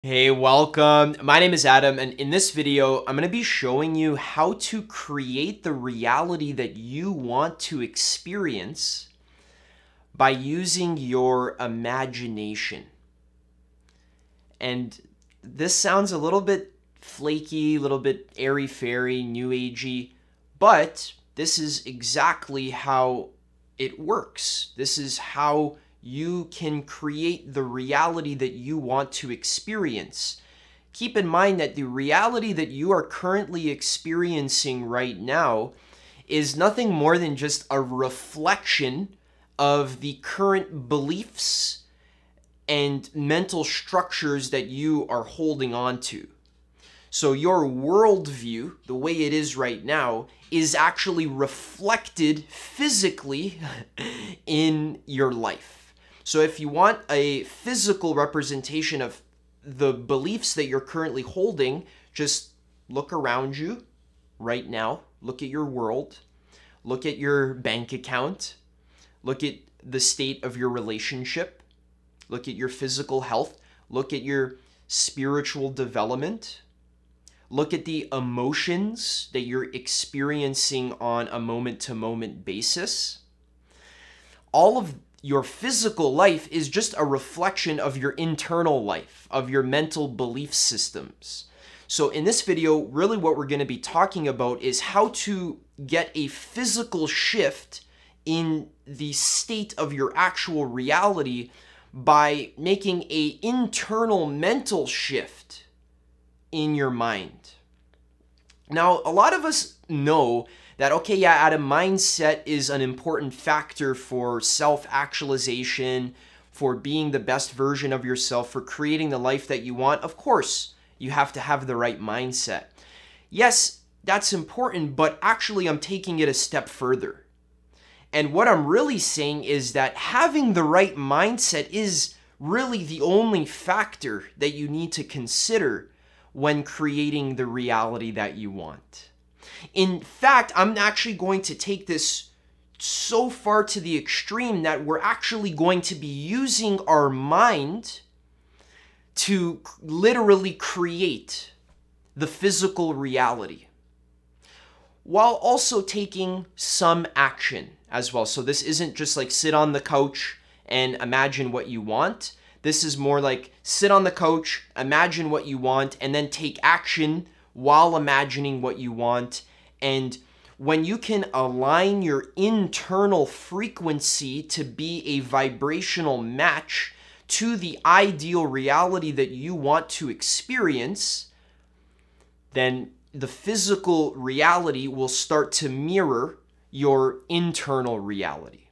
Hey, welcome. My name is Adam, and in this video, I'm going to be showing you how to create the reality that you want to experience by using your imagination. And this sounds a little bit flaky, a little bit airy-fairy, new agey, but this is exactly how it works. This is how you can create the reality that you want to experience. Keep in mind that the reality that you are currently experiencing right now is nothing more than just a reflection of the current beliefs and mental structures that you are holding on to. So your worldview, the way it is right now, is actually reflected physically in your life. So if you want a physical representation of the beliefs that you're currently holding, just look around you right now. Look at your world. Look at your bank account. Look at the state of your relationship. Look at your physical health. Look at your spiritual development. Look at the emotions that you're experiencing on a moment-to-moment basis. All of your physical life is just a reflection of your internal life, of your mental belief systems. So in this video, really what we're going to be talking about is how to get a physical shift in the state of your actual reality by making an internal mental shift in your mind. Now, a lot of us know that, okay, yeah, Adam, mindset is an important factor for self-actualization, for being the best version of yourself, for creating the life that you want. Of course, you have to have the right mindset. Yes, that's important, but actually I'm taking it a step further. And what I'm really saying is that having the right mindset is really the only factor that you need to consider when creating the reality that you want. In fact, I'm actually going to take this so far to the extreme that we're actually going to be using our mind to literally create the physical reality, while also taking some action as well. So this isn't just like sit on the couch and imagine what you want. This is more like sit on the couch, imagine what you want, and then take action while imagining what you want. And when you can align your internal frequency to be a vibrational match to the ideal reality that you want to experience, then the physical reality will start to mirror your internal reality.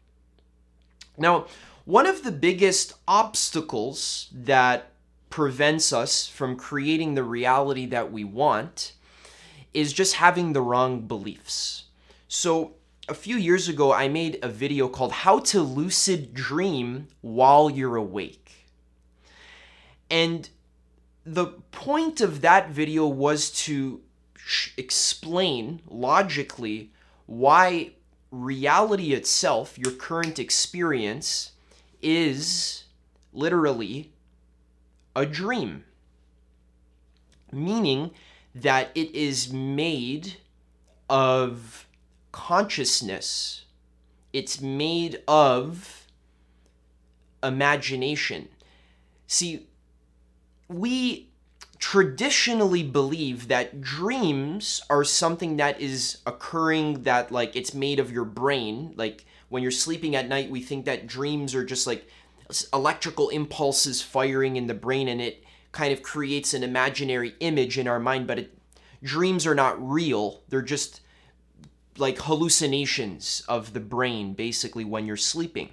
Now, one of the biggest obstacles that prevents us from creating the reality that we want is just having the wrong beliefs. So a few years ago, I made a video called How to Lucid Dream While You're Awake. And the point of that video was to explain logically why reality itself, your current experience, is literally a dream. Meaning that it is made of consciousness. It's made of imagination. See, we traditionally believe that dreams are something that is occurring, that like it's made of your brain. Like when you're sleeping at night, we think that dreams are just like electrical impulses firing in the brain, and it kind of creates an imaginary image in our mind, but dreams are not real. They're just like hallucinations of the brain, basically, when you're sleeping.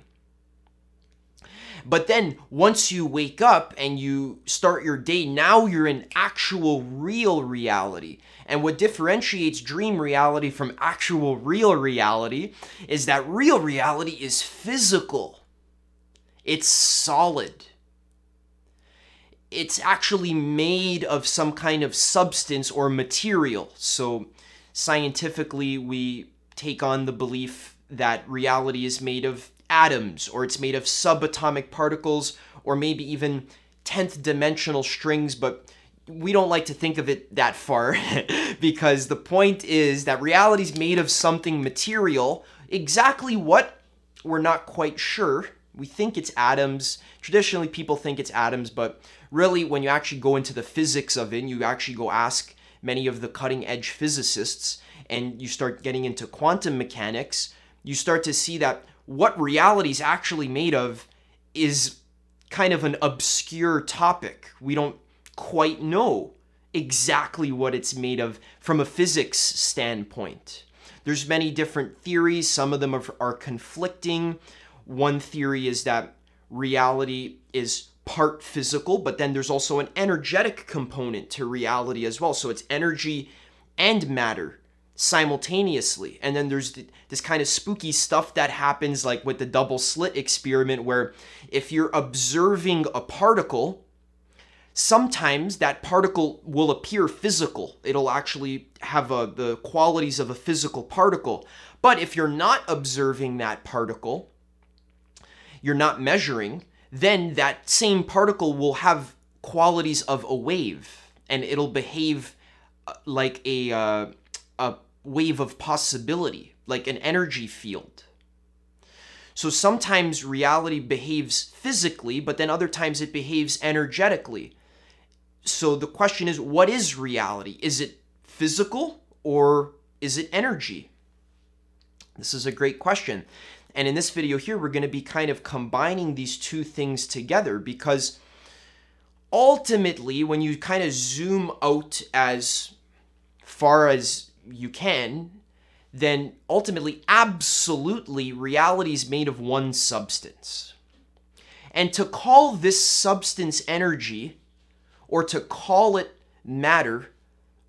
But then once you wake up and you start your day, now you're in actual real reality. And what differentiates dream reality from actual real reality is that real reality is physical. It's solid. It's actually made of some kind of substance or material. So scientifically, we take on the belief that reality is made of atoms, or it's made of subatomic particles, or maybe even 10th dimensional strings, but we don't like to think of it that far because the point is that reality is made of something material. Exactly what, we're not quite sure. We think it's atoms. Traditionally, people think it's atoms, but really, when you actually go into the physics of it, you actually go ask many of the cutting-edge physicists, and you start getting into quantum mechanics, you start to see that what reality is actually made of is kind of an obscure topic. We don't quite know exactly what it's made of from a physics standpoint. There's many different theories. Some of them are conflicting. One theory is that reality is part physical, but then there's also an energetic component to reality as well. So it's energy and matter simultaneously. And then there's this kind of spooky stuff that happens like with the double slit experiment, where if you're observing a particle, sometimes that particle will appear physical. It'll actually have the qualities of a physical particle. But if you're not observing that particle, you're not measuring, then that same particle will have qualities of a wave, and it'll behave like a wave of possibility, like an energy field. So sometimes reality behaves physically, but then other times it behaves energetically. So the question is, what is reality? Is it physical or is it energy? This is a great question. And in this video here, we're going to be kind of combining these two things together, because ultimately, when you kind of zoom out as far as you can, then ultimately, absolutely, reality is made of one substance. And to call this substance energy, or to call it matter,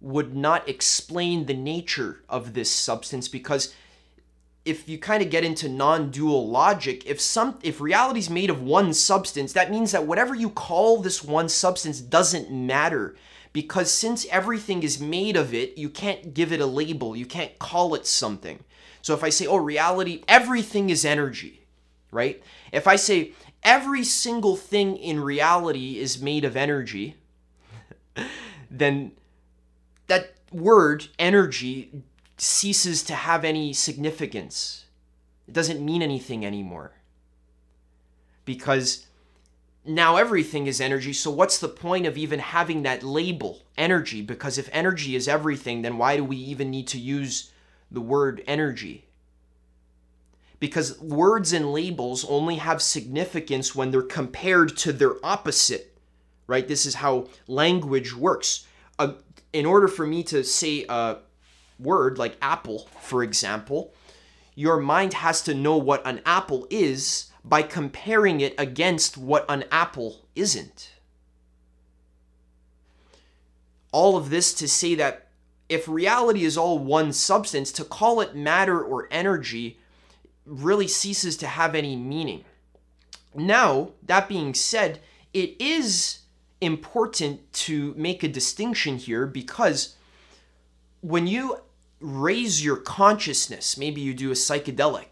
would not explain the nature of this substance, because if you kind of get into non-dual logic, if reality is made of one substance, that means that whatever you call this one substance doesn't matter, because since everything is made of it, you can't give it a label, you can't call it something. So if I say, oh, reality, everything is energy, right? If I say every single thing in reality is made of energy, then that word, energy, ceases to have any significance. It doesn't mean anything anymore. Because now everything is energy, so what's the point of even having that label, energy? Because if energy is everything, then why do we even need to use the word energy? Because words and labels only have significance when they're compared to their opposite, right? This is how language works. In order for me to say word like apple, for example, your mind has to know what an apple is by comparing it against what an apple isn't. All of this to say that if reality is all one substance, to call it matter or energy really ceases to have any meaning. Now, that being said, it is important to make a distinction here, because when you raise your consciousness, maybe you do a psychedelic,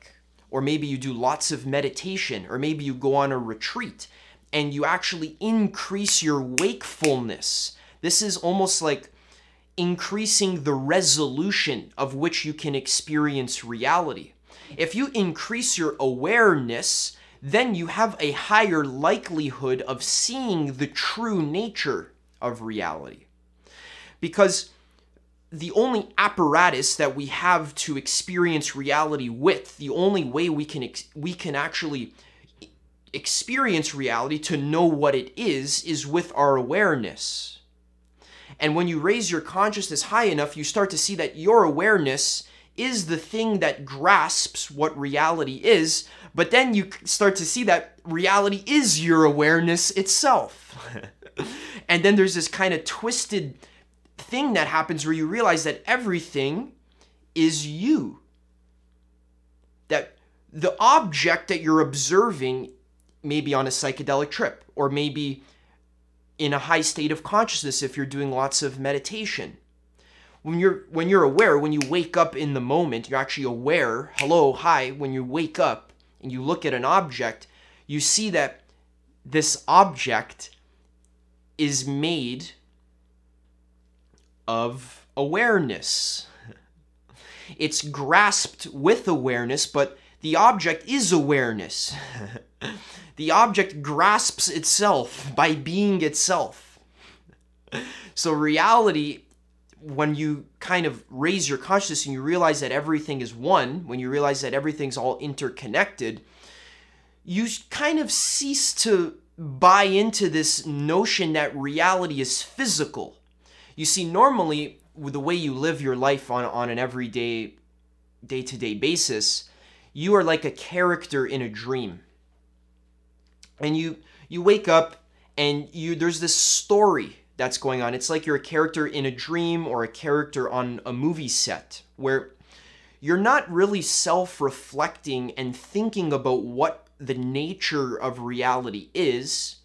or maybe you do lots of meditation, or maybe you go on a retreat, and you actually increase your wakefulness. This is almost like increasing the resolution of which you can experience reality. If you increase your awareness, then you have a higher likelihood of seeing the true nature of reality. Because the only apparatus that we have to experience reality with, the only way we can actually experience reality, to know what it is with our awareness. And when you raise your consciousness high enough, you start to see that your awareness is the thing that grasps what reality is, but then you start to see that reality is your awareness itself. And then there's this kind of twisted thing that happens where you realize that everything is you. That the object that you're observing, maybe on a psychedelic trip, or maybe in a high state of consciousness if you're doing lots of meditation. When you're aware, when you wake up in the moment, you're actually aware, hello, hi, when you wake up and you look at an object, you see that this object is made of awareness. It's grasped with awareness, but the object is awareness. The object grasps itself by being itself. So reality, when you kind of raise your consciousness and you realize that everything is one, when you realize that everything's all interconnected, you kind of cease to buy into this notion that reality is physical. You see, normally, with the way you live your life on an everyday, day-to-day basis, you are like a character in a dream. And you wake up and there's this story that's going on. It's like you're a character in a dream or a character on a movie set where you're not really self-reflecting and thinking about what the nature of reality is,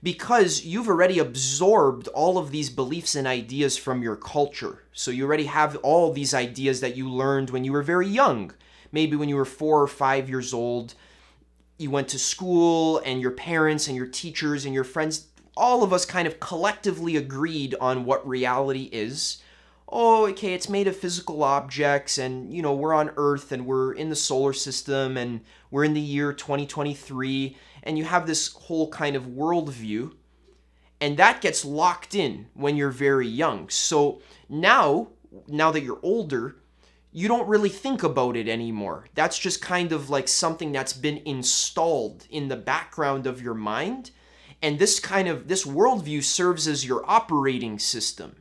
because you've already absorbed all of these beliefs and ideas from your culture. So you already have all these ideas that you learned when you were very young. Maybe when you were 4 or 5 years old, you went to school and your parents and your teachers and your friends, all of us kind of collectively agreed on what reality is. Oh, okay, it's made of physical objects, and, you know, we're on Earth and we're in the solar system and we're in the year 2023, and you have this whole kind of worldview, and that gets locked in when you're very young. So now that you're older, you don't really think about it anymore. That's just kind of like something that's been installed in the background of your mind, and this worldview serves as your operating system.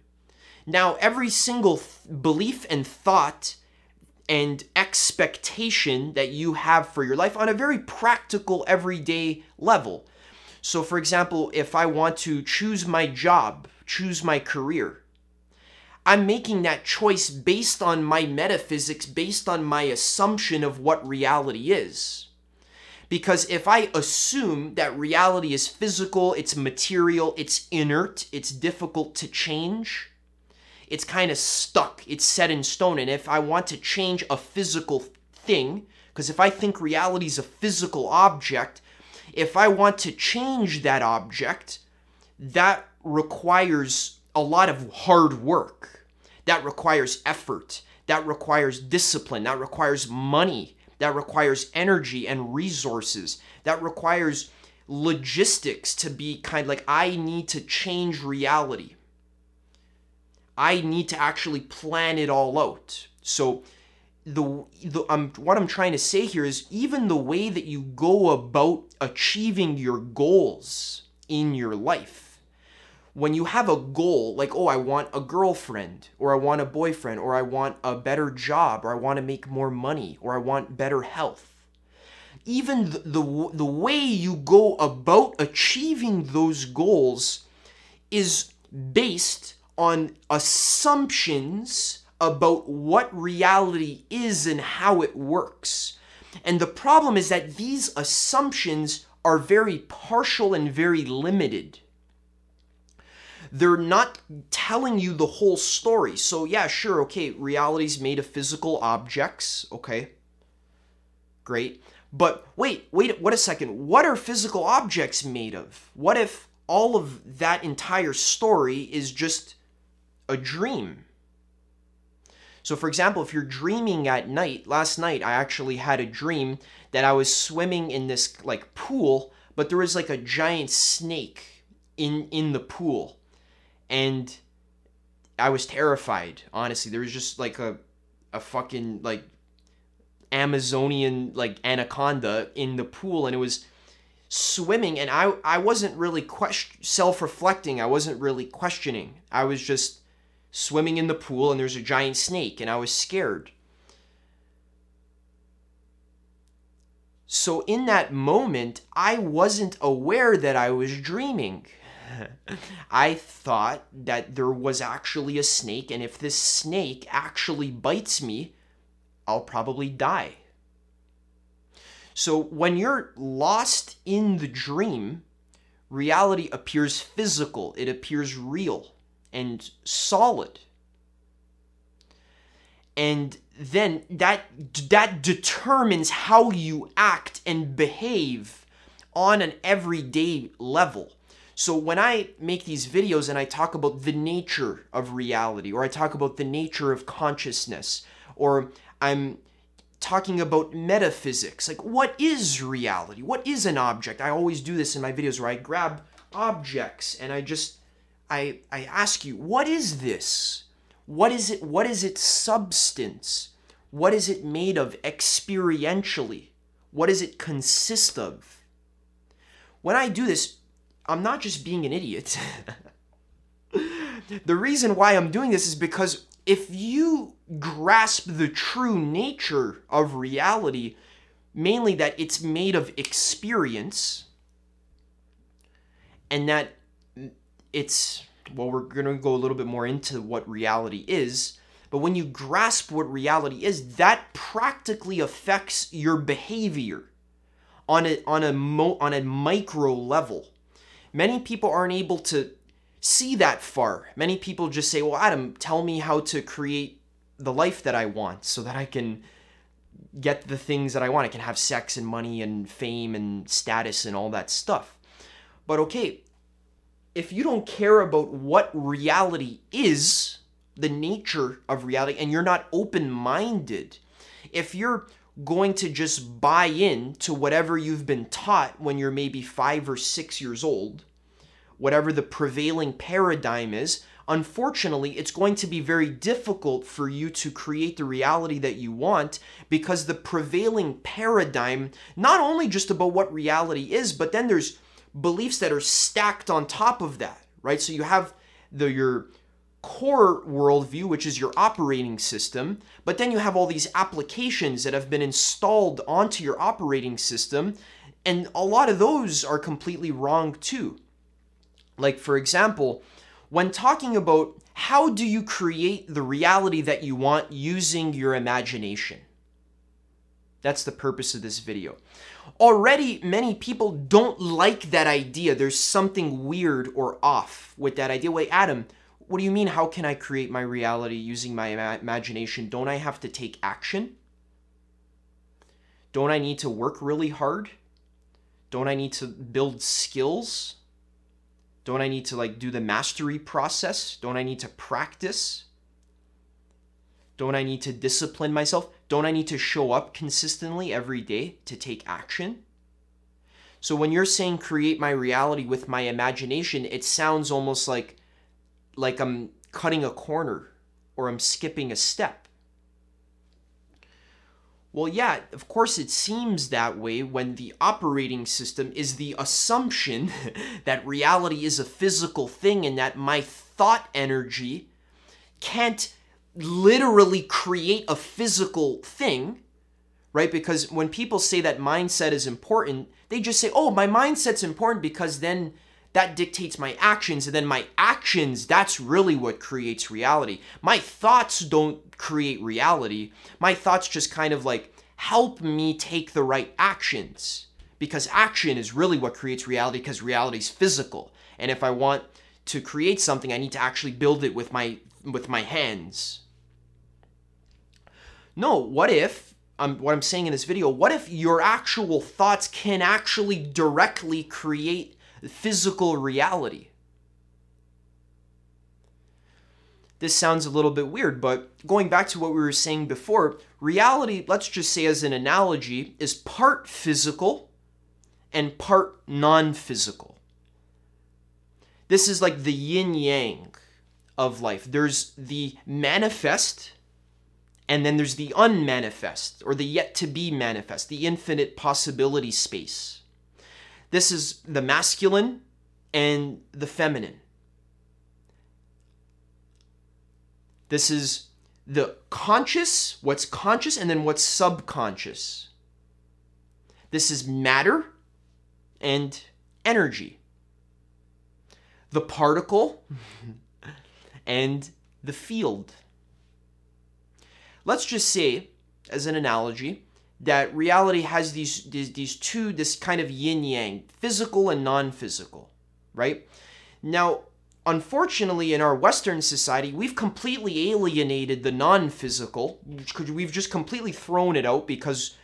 Now, every single belief and thought and expectation that you have for your life on a very practical, everyday level. So, for example, if I want to choose my job, choose my career, I'm making that choice based on my metaphysics, based on my assumption of what reality is. Because if I assume that reality is physical, it's material, it's inert, it's difficult to change, it's kind of stuck, it's set in stone. And if I want to change a physical thing, because if I think reality is a physical object, if I want to change that object, that requires a lot of hard work. That requires effort. That requires discipline. That requires money. That requires energy and resources. That requires logistics to be kind of like, I need to change reality. I need to actually plan it all out. So what I'm trying to say here is, even the way that you go about achieving your goals in your life, when you have a goal, like, oh, I want a girlfriend, or I want a boyfriend, or I want a better job, or I want to make more money, or I want better health, even the way you go about achieving those goals is based on assumptions about what reality is and how it works. And the problem is that these assumptions are very partial and very limited. They're not telling you the whole story. So yeah, sure, okay, reality's made of physical objects, okay, great. But wait a second, what are physical objects made of? What if all of that entire story is just a dream? So for example, if you're dreaming at night, last night I actually had a dream that I was swimming in this like pool, but there was like a giant snake in the pool. And I was terrified, honestly. There was just like a fucking like Amazonian like anaconda in the pool, and it was swimming, and I wasn't really self-reflecting. I wasn't really questioning. I was just swimming in the pool, and there's a giant snake, and I was scared. So in that moment, I wasn't aware that I was dreaming. I thought that there was actually a snake, and if this snake actually bites me, I'll probably die. So when you're lost in the dream, reality appears physical, it appears real and solid. And then that determines how you act and behave on an everyday level. So when I make these videos and I talk about the nature of reality, or I talk about the nature of consciousness, or I'm talking about metaphysics, like what is reality? What is an object? I always do this in my videos where I grab objects and I ask you, what is this? What is it? What is its substance? What is it made of experientially? What does it consist of? When I do this, I'm not just being an idiot. The reason why I'm doing this is because if you grasp the true nature of reality, mainly that it's made of experience, and that it's, well, we're going to go a little bit more into what reality is, but when you grasp what reality is, that practically affects your behavior on a micro level. Many people aren't able to see that far. Many people just say, well, Adam, tell me how to create the life that I want so that I can get the things that I want. I can have sex and money and fame and status and all that stuff. But okay, if you don't care about what reality is, the nature of reality, and you're not open-minded, if you're going to just buy in to whatever you've been taught when you're maybe 5 or 6 years old, whatever the prevailing paradigm is, unfortunately, it's going to be very difficult for you to create the reality that you want, because the prevailing paradigm, not only just about what reality is, but then there's beliefs that are stacked on top of that, right? So you have your core worldview, which is your operating system, but then you have all these applications that have been installed onto your operating system, and a lot of those are completely wrong too. Like, for example, when talking about how do you create the reality that you want using your imagination? That's the purpose of this video. Already, many people don't like that idea. There's something weird or off with that idea. Wait, Adam, what do you mean, how can I create my reality using my imagination? Don't I have to take action? Don't I need to work really hard? Don't I need to build skills? Don't I need to do the mastery process? Don't I need to practice? Don't I need to discipline myself? Don't I need to show up consistently every day to take action? So when you're saying create my reality with my imagination, it sounds almost like I'm cutting a corner or I'm skipping a step. Well, yeah, of course it seems that way when the operating system is the assumption that reality is a physical thing and that my thought energy can't literally create a physical thing, right? Because when people say that mindset is important, they just say, oh, my mindset's important because then that dictates my actions, and then my actions, that's really what creates reality. My thoughts don't create reality. My thoughts just kind of help me take the right actions, because action is really what creates reality, because reality is physical. And if I want to create something, I need to actually build it with my hands. No, what if, what I'm saying in this video, what if your actual thoughts can actually directly create physical reality? This sounds a little bit weird, but going back to what we were saying before, reality, let's just say as an analogy, is part physical and part non-physical. This is like the yin-yang of life. There's the manifest, and then there's the unmanifest, or the yet-to-be manifest, the infinite possibility space. This is the masculine and the feminine. This is the conscious, what's conscious, and then what's subconscious. This is matter and energy. The particle and the field. Let's just say, as an analogy, that reality has this kind of yin-yang, physical and non-physical, right? Now, unfortunately, in our Western society, we've completely alienated the non-physical. We've just completely thrown it out because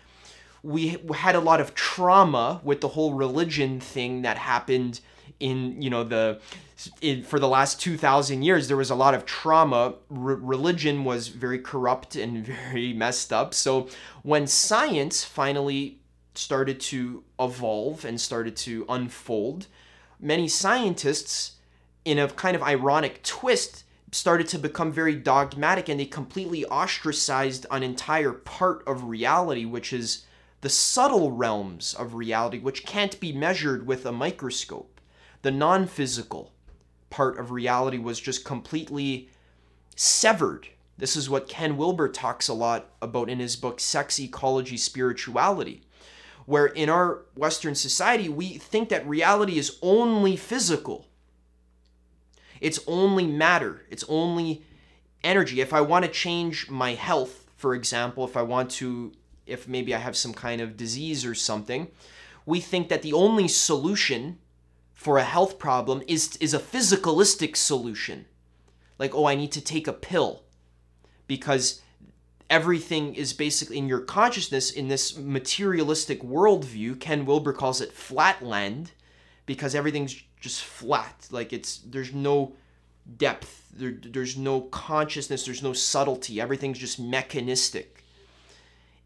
we had a lot of trauma with the whole religion thing that happened for the last 2,000 years, there was a lot of trauma. Religion was very corrupt and very messed up. So when science finally started to evolve and started to unfold, many scientists, in a kind of ironic twist, started to become very dogmatic, and they completely ostracized an entire part of reality, which is the subtle realms of reality, which can't be measured with a microscope. The non-physical part of reality was just completely severed. This is what Ken Wilber talks a lot about in his book, Sex, Ecology, Spirituality, where in our Western society, we think that reality is only physical. It's only matter. It's only energy. If I want to change my health, for example, if maybe I have some kind of disease or something, we think that the only solution for a health problem is a physicalistic solution. Like, oh, I need to take a pill, because everything is basically in your consciousness, in this materialistic worldview. Ken Wilber calls it flatland, because everything's just flat. Like, there's no depth, there's no consciousness, there's no subtlety. Everything's just mechanistic.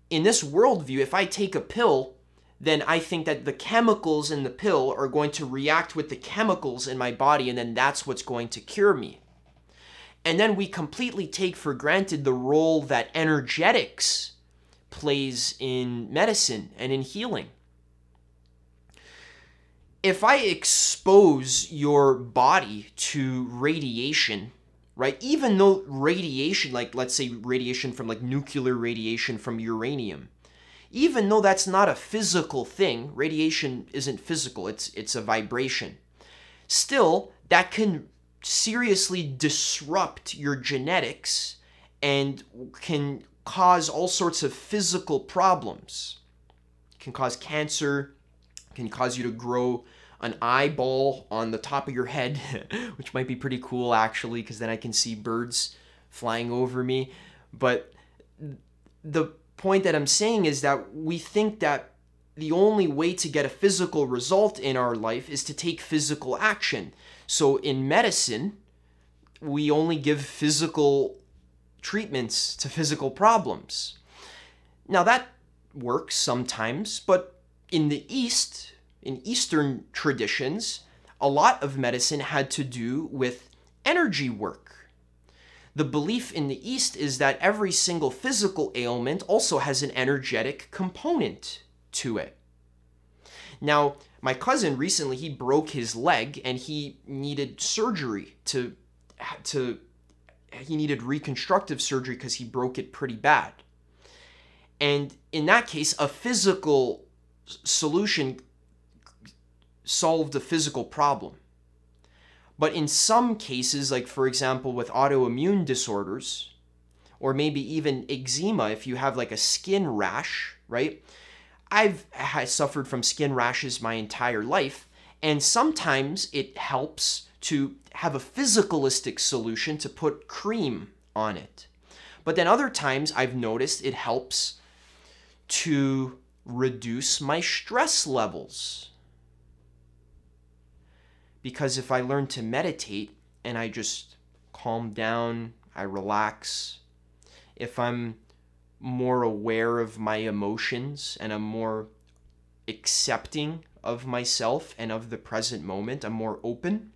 In this worldview, if I take a pill, then I think that the chemicals in the pill are going to react with the chemicals in my body, and then that's what's going to cure me. And then we completely take for granted the role that energetics plays in medicine and in healing. If I expose your body to radiation, right, even though radiation, like let's say radiation from like nuclear radiation from uranium, even though that's not a physical thing, radiation isn't physical, it's a vibration. Still, that can seriously disrupt your genetics and can cause all sorts of physical problems. It can cause cancer, can cause you to grow an eyeball on the top of your head, which might be pretty cool actually, because then I can see birds flying over me. But the point that I'm saying is that we think that the only way to get a physical result in our life is to take physical action. So in medicine, we only give physical treatments to physical problems. Now that works sometimes, but in the East, in Eastern traditions, a lot of medicine had to do with energy work. The belief in the East is that every single physical ailment also has an energetic component to it. Now, my cousin recently, he broke his leg and he needed surgery he needed reconstructive surgery because he broke it pretty bad. And in that case, a physical solution solved a physical problem. But in some cases, like for example with autoimmune disorders, or maybe even eczema, if you have like a skin rash, right? I've suffered from skin rashes my entire life, and sometimes it helps to have a physicalistic solution to put cream on it. But then other times I've noticed it helps to reduce my stress levels. Because if I learn to meditate and I just calm down, I relax, if I'm more aware of my emotions and I'm more accepting of myself and of the present moment, I'm more open,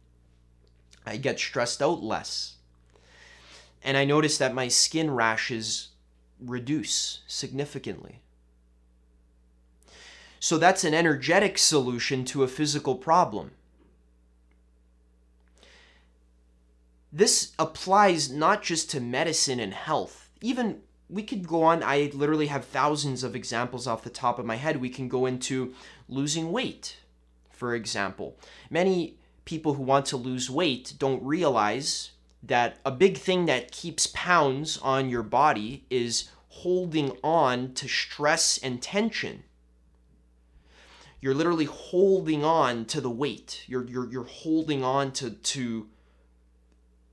I get stressed out less. And I notice that my skin rashes reduce significantly. So that's an energetic solution to a physical problem. This applies not just to medicine and health. Even we could go on, I literally have thousands of examples off the top of my head. We can go into losing weight, for example. Many people who want to lose weight don't realize that a big thing that keeps pounds on your body is holding on to stress and tension. You're literally holding on to the weight. You're holding on to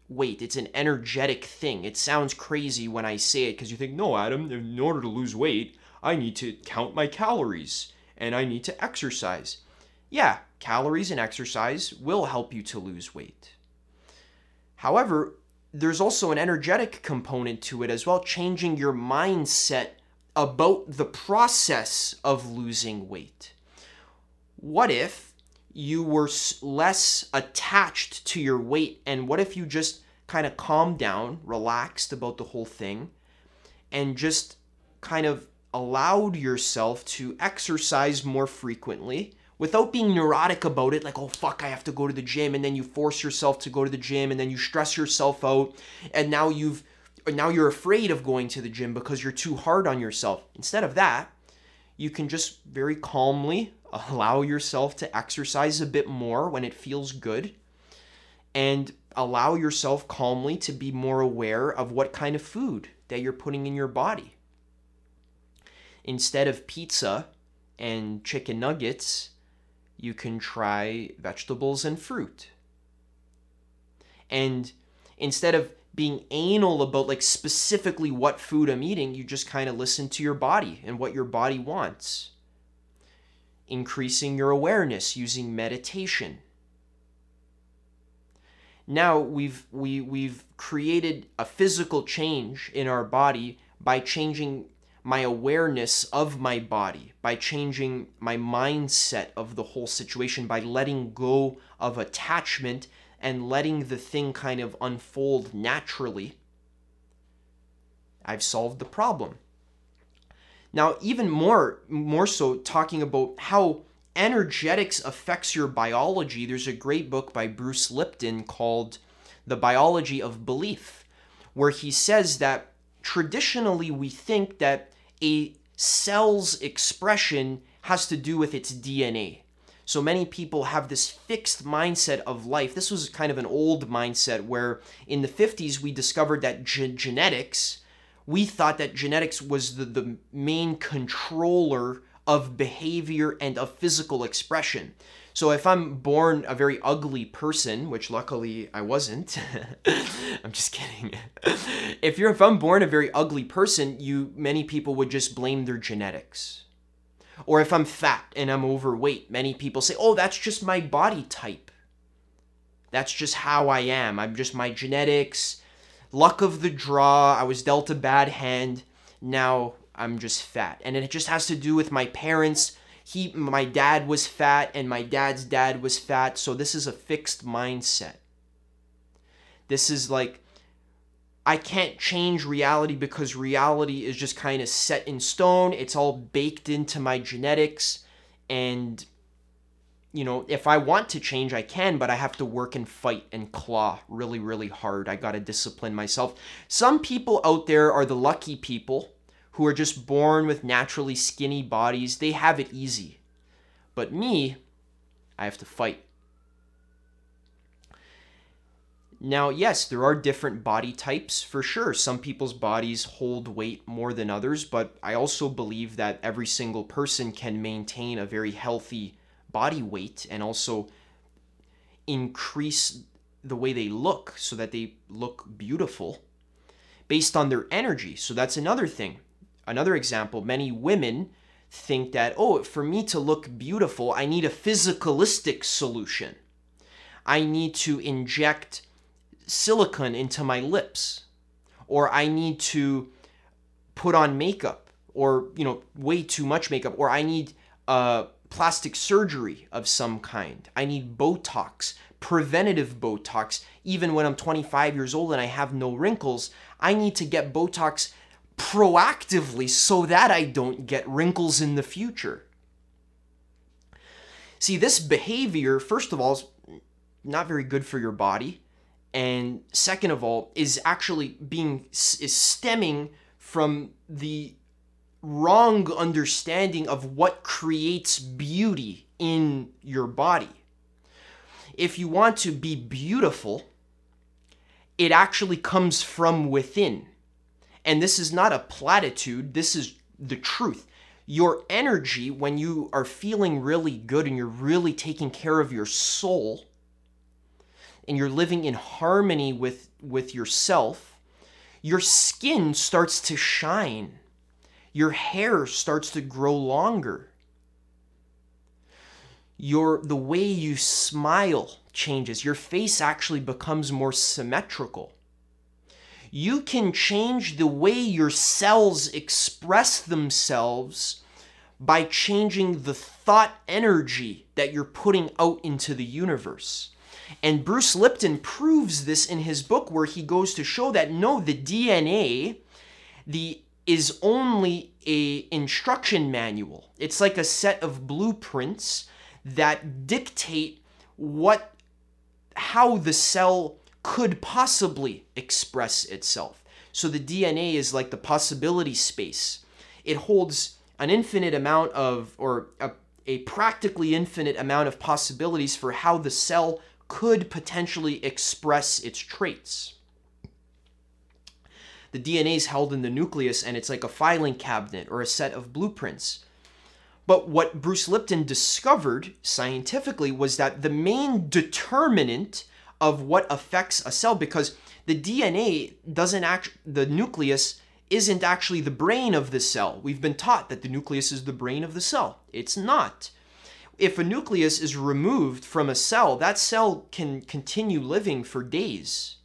weight. It's an energetic thing. It sounds crazy when I say it because you think, no, Adam, in order to lose weight, I need to count my calories and I need to exercise. Yeah, calories and exercise will help you to lose weight. However, there's also an energetic component to it as well, changing your mindset about the process of losing weight. What if you were less attached to your weight, and what if you just kind of calmed down, relaxed about the whole thing, and just kind of allowed yourself to exercise more frequently without being neurotic about it, like, oh fuck, I have to go to the gym, and then you force yourself to go to the gym, and then you stress yourself out, and now you're afraid of going to the gym because you're too hard on yourself. Instead of that, you can just very calmly allow yourself to exercise a bit more when it feels good, and allow yourself calmly to be more aware of what kind of food that you're putting in your body. Instead of pizza and chicken nuggets, you can try vegetables and fruit. And instead of being anal about like specifically what food I'm eating, you just kind of listen to your body and what your body wants. Increasing your awareness using meditation. Now we've created a physical change in our body by changing my awareness of my body, by changing my mindset of the whole situation, by letting go of attachment and letting the thing kind of unfold naturally. I've solved the problem. Now, even more so, talking about how energetics affects your biology, there's a great book by Bruce Lipton called The Biology of Belief, where he says that traditionally we think that a cell's expression has to do with its DNA. So many people have this fixed mindset of life. This was kind of an old mindset where in the 50s we discovered that genetics, we thought that genetics was the main controller of behavior and of physical expression. So if I'm born a very ugly person, which luckily I wasn't, I'm just kidding. If I'm born a very ugly person, many people would just blame their genetics. Or if I'm fat and I'm overweight, many people say, oh, that's just my body type. That's just how I am. I'm just my genetics, luck of the draw, I was dealt a bad hand, now I'm just fat. And it just has to do with my parents. My dad was fat and my dad's dad was fat, so this is a fixed mindset. This is like, I can't change reality because reality is just kind of set in stone. It's all baked into my genetics. And, if I want to change, I can, but I have to work and fight and claw really, really hard. I got to discipline myself. Some people out there are the lucky people who are just born with naturally skinny bodies. They have it easy. But me, I have to fight. Now, yes, there are different body types for sure. Some people's bodies hold weight more than others, but I also believe that every single person can maintain a very healthy body weight and also increase the way they look so that they look beautiful based on their energy. So that's another thing. Another example, many women think that, oh, for me to look beautiful, I need a physicalistic solution. I need to inject silicone into my lips, or I need to put on makeup, or way too much makeup, or I need plastic surgery of some kind. I need Botox, preventative Botox. Even when I'm 25 years old and I have no wrinkles, I need to get Botox proactively so that I don't get wrinkles in the future. See, this behavior, first of all, is not very good for your body. And second of all, is stemming from the wrong understanding of what creates beauty in your body. If you want to be beautiful, it actually comes from within. And this is not a platitude, this is the truth. Your energy, when you are feeling really good and you're really taking care of your soul, and you're living in harmony with yourself, your skin starts to shine. Your hair starts to grow longer. the way you smile changes. Your face actually becomes more symmetrical. You can change the way your cells express themselves by changing the thought energy that you're putting out into the universe. And Bruce Lipton proves this in his book, where he goes to show that no, the DNA is only a instruction manual. It's like a set of blueprints that dictate how the cell could possibly express itself. So the DNA is like the possibility space. It holds an infinite amount of, or a practically infinite amount of possibilities for how the cell could potentially express its traits. The DNA is held in the nucleus, and it's like a filing cabinet or a set of blueprints. But what Bruce Lipton discovered scientifically was that the main determinant of what affects a cell, because the DNA the nucleus isn't actually the brain of the cell. We've been taught that the nucleus is the brain of the cell. It's not. If a nucleus is removed from a cell, that cell can continue living for days.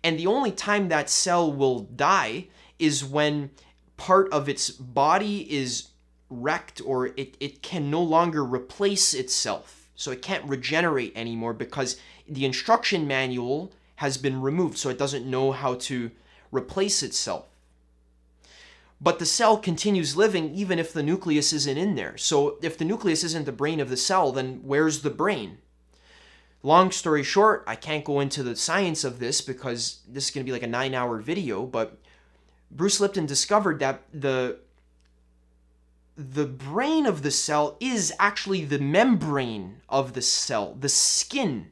And the only time that cell will die is when part of its body is wrecked, or it can no longer replace itself. So it can't regenerate anymore because the instruction manual has been removed, so it doesn't know how to replace itself. But the cell continues living even if the nucleus isn't in there. So if the nucleus isn't the brain of the cell, then where's the brain? Long story short, I can't go into the science of this because this is going to be like a 9-hour video, but Bruce Lipton discovered that the brain of the cell is actually the membrane of the cell, the skin.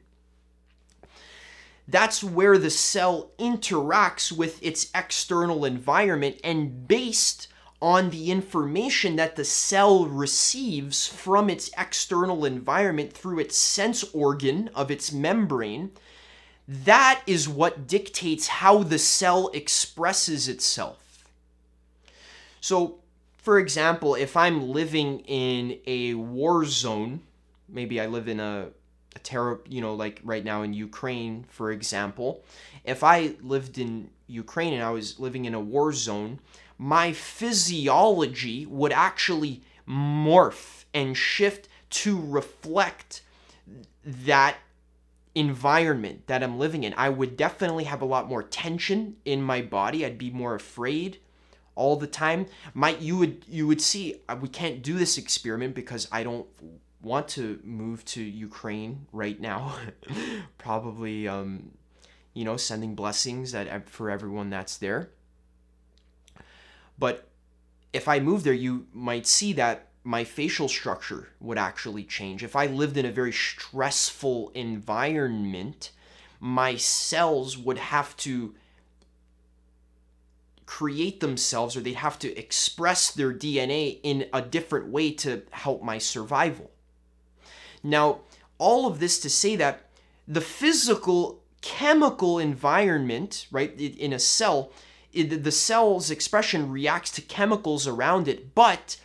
That's where the cell interacts with its external environment, and based on the information that the cell receives from its external environment through its sense organ of its membrane, that is what dictates how the cell expresses itself. So, for example, if I'm living in a war zone, maybe I live in a terror, like right now in Ukraine, for example. If I lived in Ukraine and I was living in a war zone, my physiology would actually morph and shift to reflect that environment that I'm living in. I would definitely have a lot more tension in my body. I'd be more afraid all the time. You would see, we can't do this experiment because I don't want to move to Ukraine right now. Probably, sending blessings for everyone that's there. But if I moved there, you might see that my facial structure would actually change. If I lived in a very stressful environment, my cells would have to create themselves, or they'd have to express their DNA in a different way to help my survival. Now, all of this to say that the physical chemical environment, right, in a cell, the cell's expression reacts to chemicals around it, but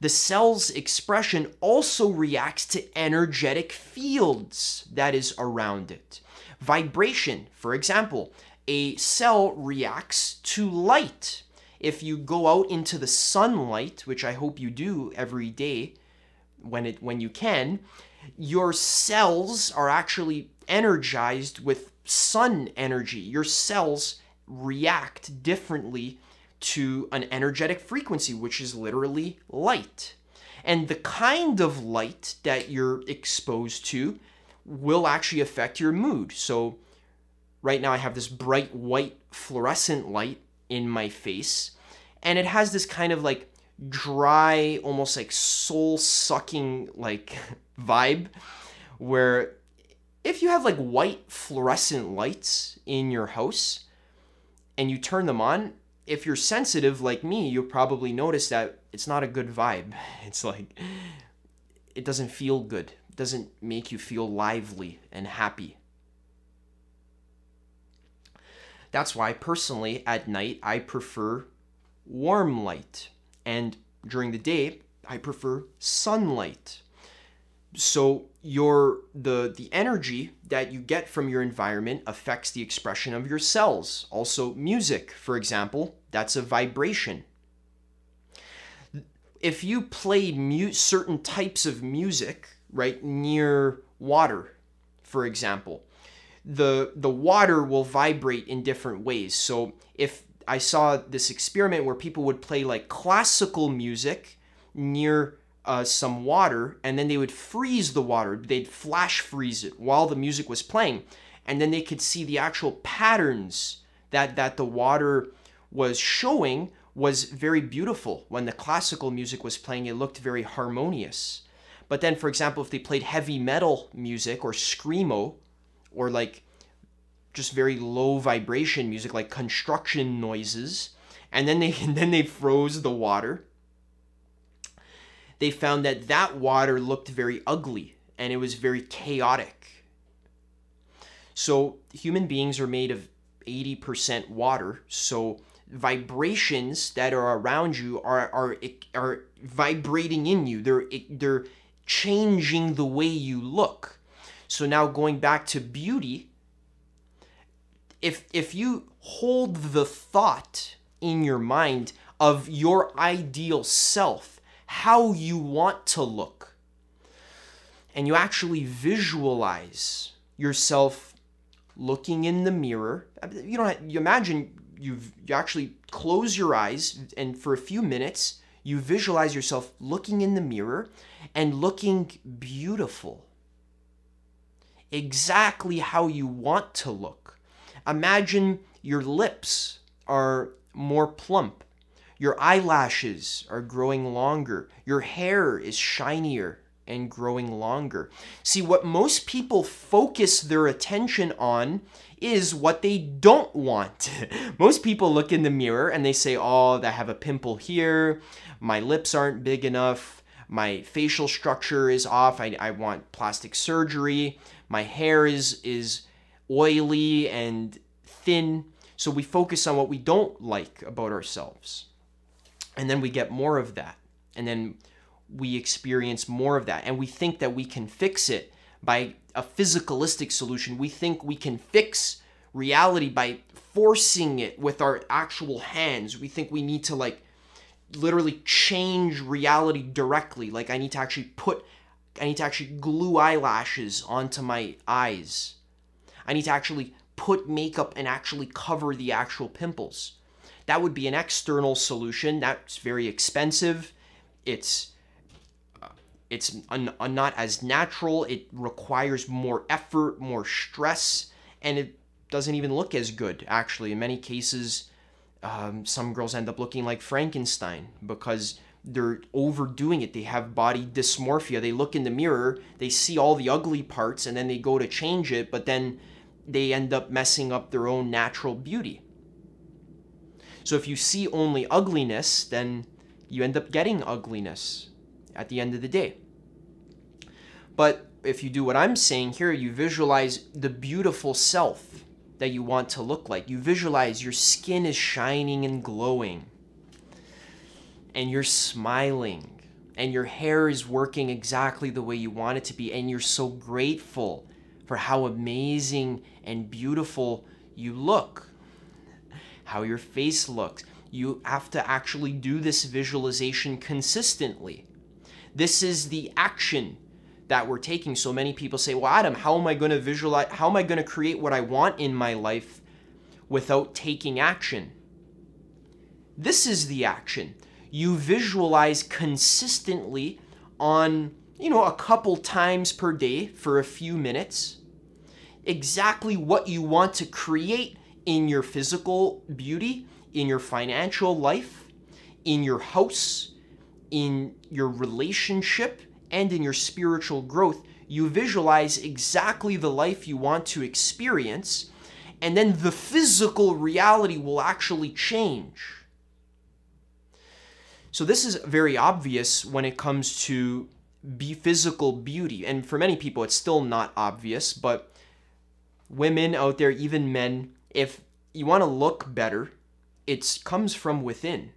the cell's expression also reacts to energetic fields that is around it. Vibration, for example, a cell reacts to light. If you go out into the sunlight, which I hope you do every day when you can, your cells are actually energized with sun energy. Your cells react differently to an energetic frequency, which is literally light. And the kind of light that you're exposed to will actually affect your mood. So right now I have this bright white fluorescent light in my face, and it has this kind of like dry, almost like soul-sucking like vibe, where if you have like white fluorescent lights in your house and you turn them on, if you're sensitive like me, you'll probably notice that it's not a good vibe. It's like, it doesn't feel good. It doesn't make you feel lively and happy. That's why personally at night I prefer warm light, and during the day I prefer sunlight. So the energy that you get from your environment affects the expression of your cells. Also, music, for example, that's a vibration. If you play certain types of music, right, near water, for example, the water will vibrate in different ways. So if I saw this experiment where people would play like classical music near some water, and then they would freeze the water. They'd flash freeze it while the music was playing, and then they could see the actual patterns that the water was showing was very beautiful. When the classical music was playing, it looked very harmonious. But then, for example, if they played heavy metal music or screamo, or like just very low vibration music like construction noises, and then they froze the water, they found that water looked very ugly and it was very chaotic. So human beings are made of 80% water, so vibrations that are around you are vibrating in you. They're changing the way you look. So now going back to beauty, if you hold the thought in your mind of your ideal self, how you want to look, and you actually visualize yourself looking in the mirror, you imagine you actually close your eyes, and for a few minutes you visualize yourself looking in the mirror and looking beautiful, exactly how you want to look. Imagine your lips are more plump, your eyelashes are growing longer, your hair is shinier and growing longer. See, what most people focus their attention on is what they don't want. Most people look in the mirror and they say, oh, I have a pimple here, my lips aren't big enough, my facial structure is off, I want plastic surgery, my hair is oily and thin. So we focus on what we don't like about ourselves. And then we get more of that. And then we experience more of that. And we think that we can fix it by a physicalistic solution. We think we can fix reality by forcing it with our actual hands. We think we need to like literally change reality directly. Like I need to actually glue eyelashes onto my eyes. I need to actually put makeup and actually cover the actual pimples. That would be an external solution. That's very expensive. It's not as natural. It requires more effort, more stress, and it doesn't even look as good, actually. In many cases, some girls end up looking like Frankenstein because they're overdoing it. They have body dysmorphia. They look in the mirror, they see all the ugly parts, and then they go to change it, but then they end up messing up their own natural beauty. So if you see only ugliness, then you end up getting ugliness at the end of the day. But if you do what I'm saying here, you visualize the beautiful self that you want to look like. You visualize your skin is shining and glowing, and you're smiling, and your hair is working exactly the way you want it to be, and you're so grateful for how amazing and beautiful you look, how your face looks. You have to actually do this visualization consistently. This is the action that we're taking. So many people say, well, Adam, how am I going to visualize? How am I going to create what I want in my life without taking action? This is the action. You visualize consistently on, a couple times per day for a few minutes, exactly what you want to create in your physical beauty, in your financial life, in your house, in your relationship, and in your spiritual growth. You visualize exactly the life you want to experience, and then the physical reality will actually change. So this is very obvious when it comes to physical beauty. And for many people, it's still not obvious, but women out there, even men, if you want to look better, it comes from within.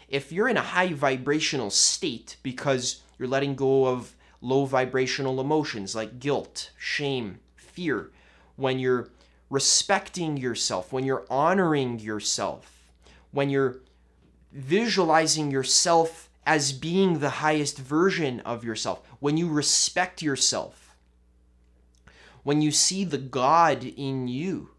If you're in a high vibrational state because you're letting go of low vibrational emotions like guilt, shame, fear, when you're respecting yourself, when you're honoring yourself, when you're visualizing yourself as being the highest version of yourself, when you respect yourself, when you see the God in you,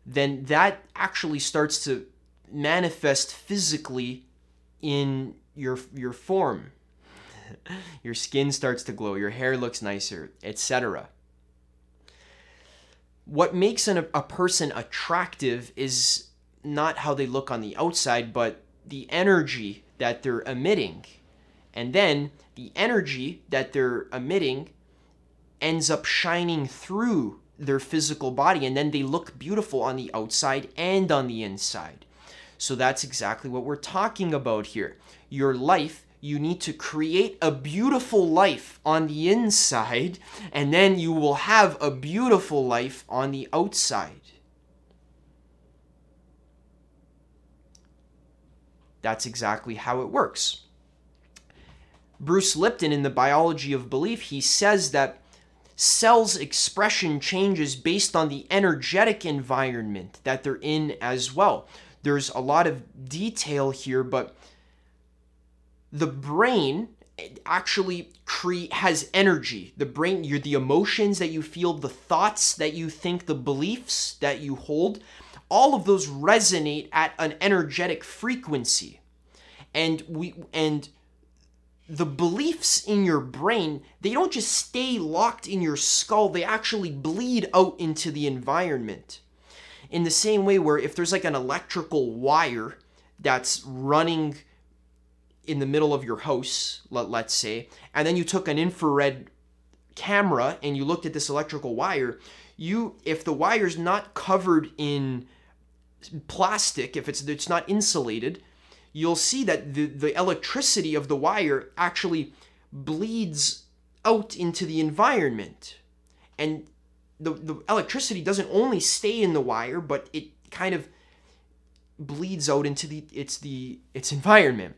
then that actually starts to manifest physically in your form. Your skin starts to glow, your hair looks nicer, etc. What makes a person attractive is not how they look on the outside, but the energy that they're emitting. And then the energy that they're emitting ends up shining through their physical body, and then they look beautiful on the outside and on the inside. So that's exactly what we're talking about here. Your life, you need to create a beautiful life on the inside, and then you will have a beautiful life on the outside. That's exactly how it works. Bruce Lipton, in The Biology of Belief, he says that cells' expression changes based on the energetic environment that they're in as well. There's a lot of detail here, but the brain actually has energy. The brain, the emotions that you feel, the thoughts that you think, the beliefs that you hold, all of those resonate at an energetic frequency. And the beliefs in your brain, they don't just stay locked in your skull, they actually bleed out into the environment. In the same way where if there's like an electrical wire that's running in the middle of your house, let's say, and then you took an infrared camera and you looked at this electrical wire, if the wire's not covered in plastic, if it's not insulated, you'll see that the electricity of the wire actually bleeds out into the environment. And the electricity doesn't only stay in the wire, but it kind of bleeds out into its environment.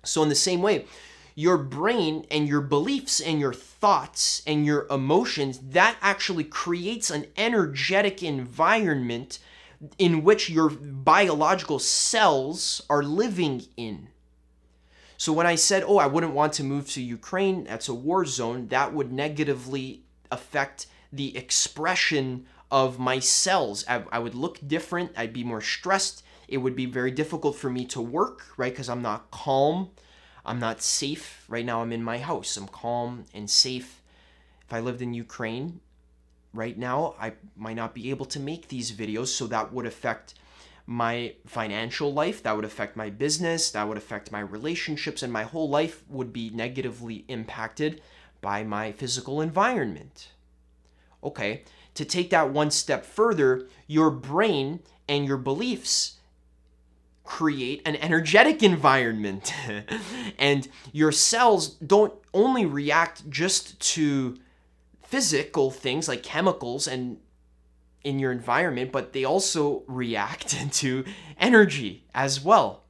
So in the same way, your brain and your beliefs and your thoughts and your emotions, that actually creates an energetic environment in which your biological cells are living in. So when I said, I wouldn't want to move to Ukraine, that's a war zone, that would negatively affect the expression of my cells. I would look different, I'd be more stressed, it would be very difficult for me to work, right? Because I'm not calm, I'm not safe. Right now I'm in my house, I'm calm and safe. If I lived in Ukraine, right now, I might not be able to make these videos, so that would affect my financial life, that would affect my business, that would affect my relationships, and my whole life would be negatively impacted by my physical environment. Okay, to take that one step further, your brain and your beliefs create an energetic environment. And your cells don't only react just to physical things like chemicals and in your environment, but they also react to energy as well.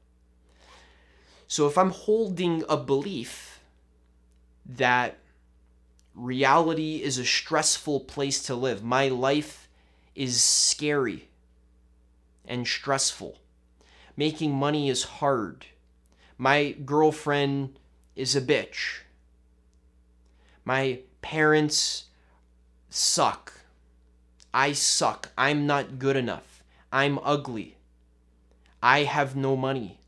So if I'm holding a belief that reality is a stressful place to live, my life is scary and stressful, making money is hard, my girlfriend is a bitch, my parents suck, I suck, I'm not good enough, I'm ugly, I have no money,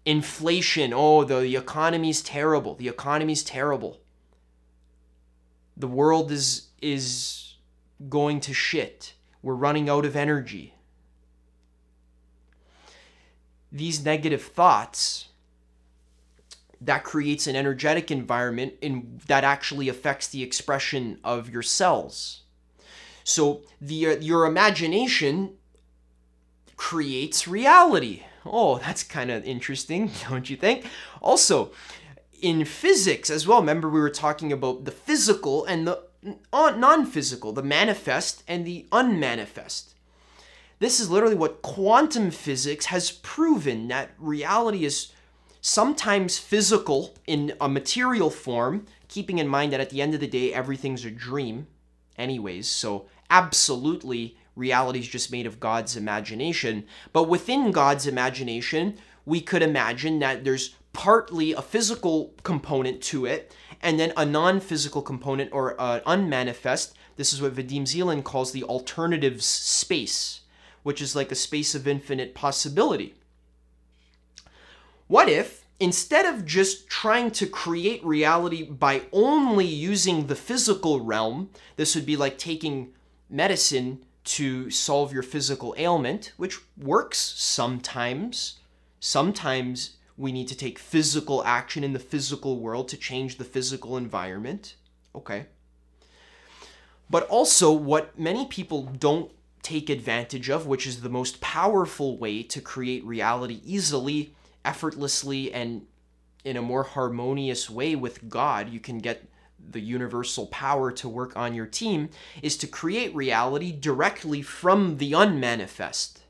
inflation, the economy's terrible, the world is going to shit, we're running out of energy. These negative thoughts, that creates an energetic environment that actually affects the expression of your cells. So your imagination creates reality. That's kind of interesting, don't you think? Also, in physics as well, remember we were talking about the physical and the non-physical, the manifest and the unmanifest. This is literally what quantum physics has proven, that reality is sometimes physical in a material form, keeping in mind that at the end of the day, everything's a dream anyways, so absolutely reality is just made of God's imagination. But within God's imagination, we could imagine that there's partly a physical component to it, and then a non-physical component or unmanifest. This is what Vadim Zeland calls the alternatives space, which is like a space of infinite possibility. What if, instead of just trying to create reality by only using the physical realm, this would be like taking medicine to solve your physical ailment, which works sometimes. Sometimes we need to take physical action in the physical world to change the physical environment. Okay. But also what many people don't take advantage of, which is the most powerful way to create reality easily, effortlessly, and in a more harmonious way with God, you can get the universal power to work on your team, is to create reality directly from the unmanifest.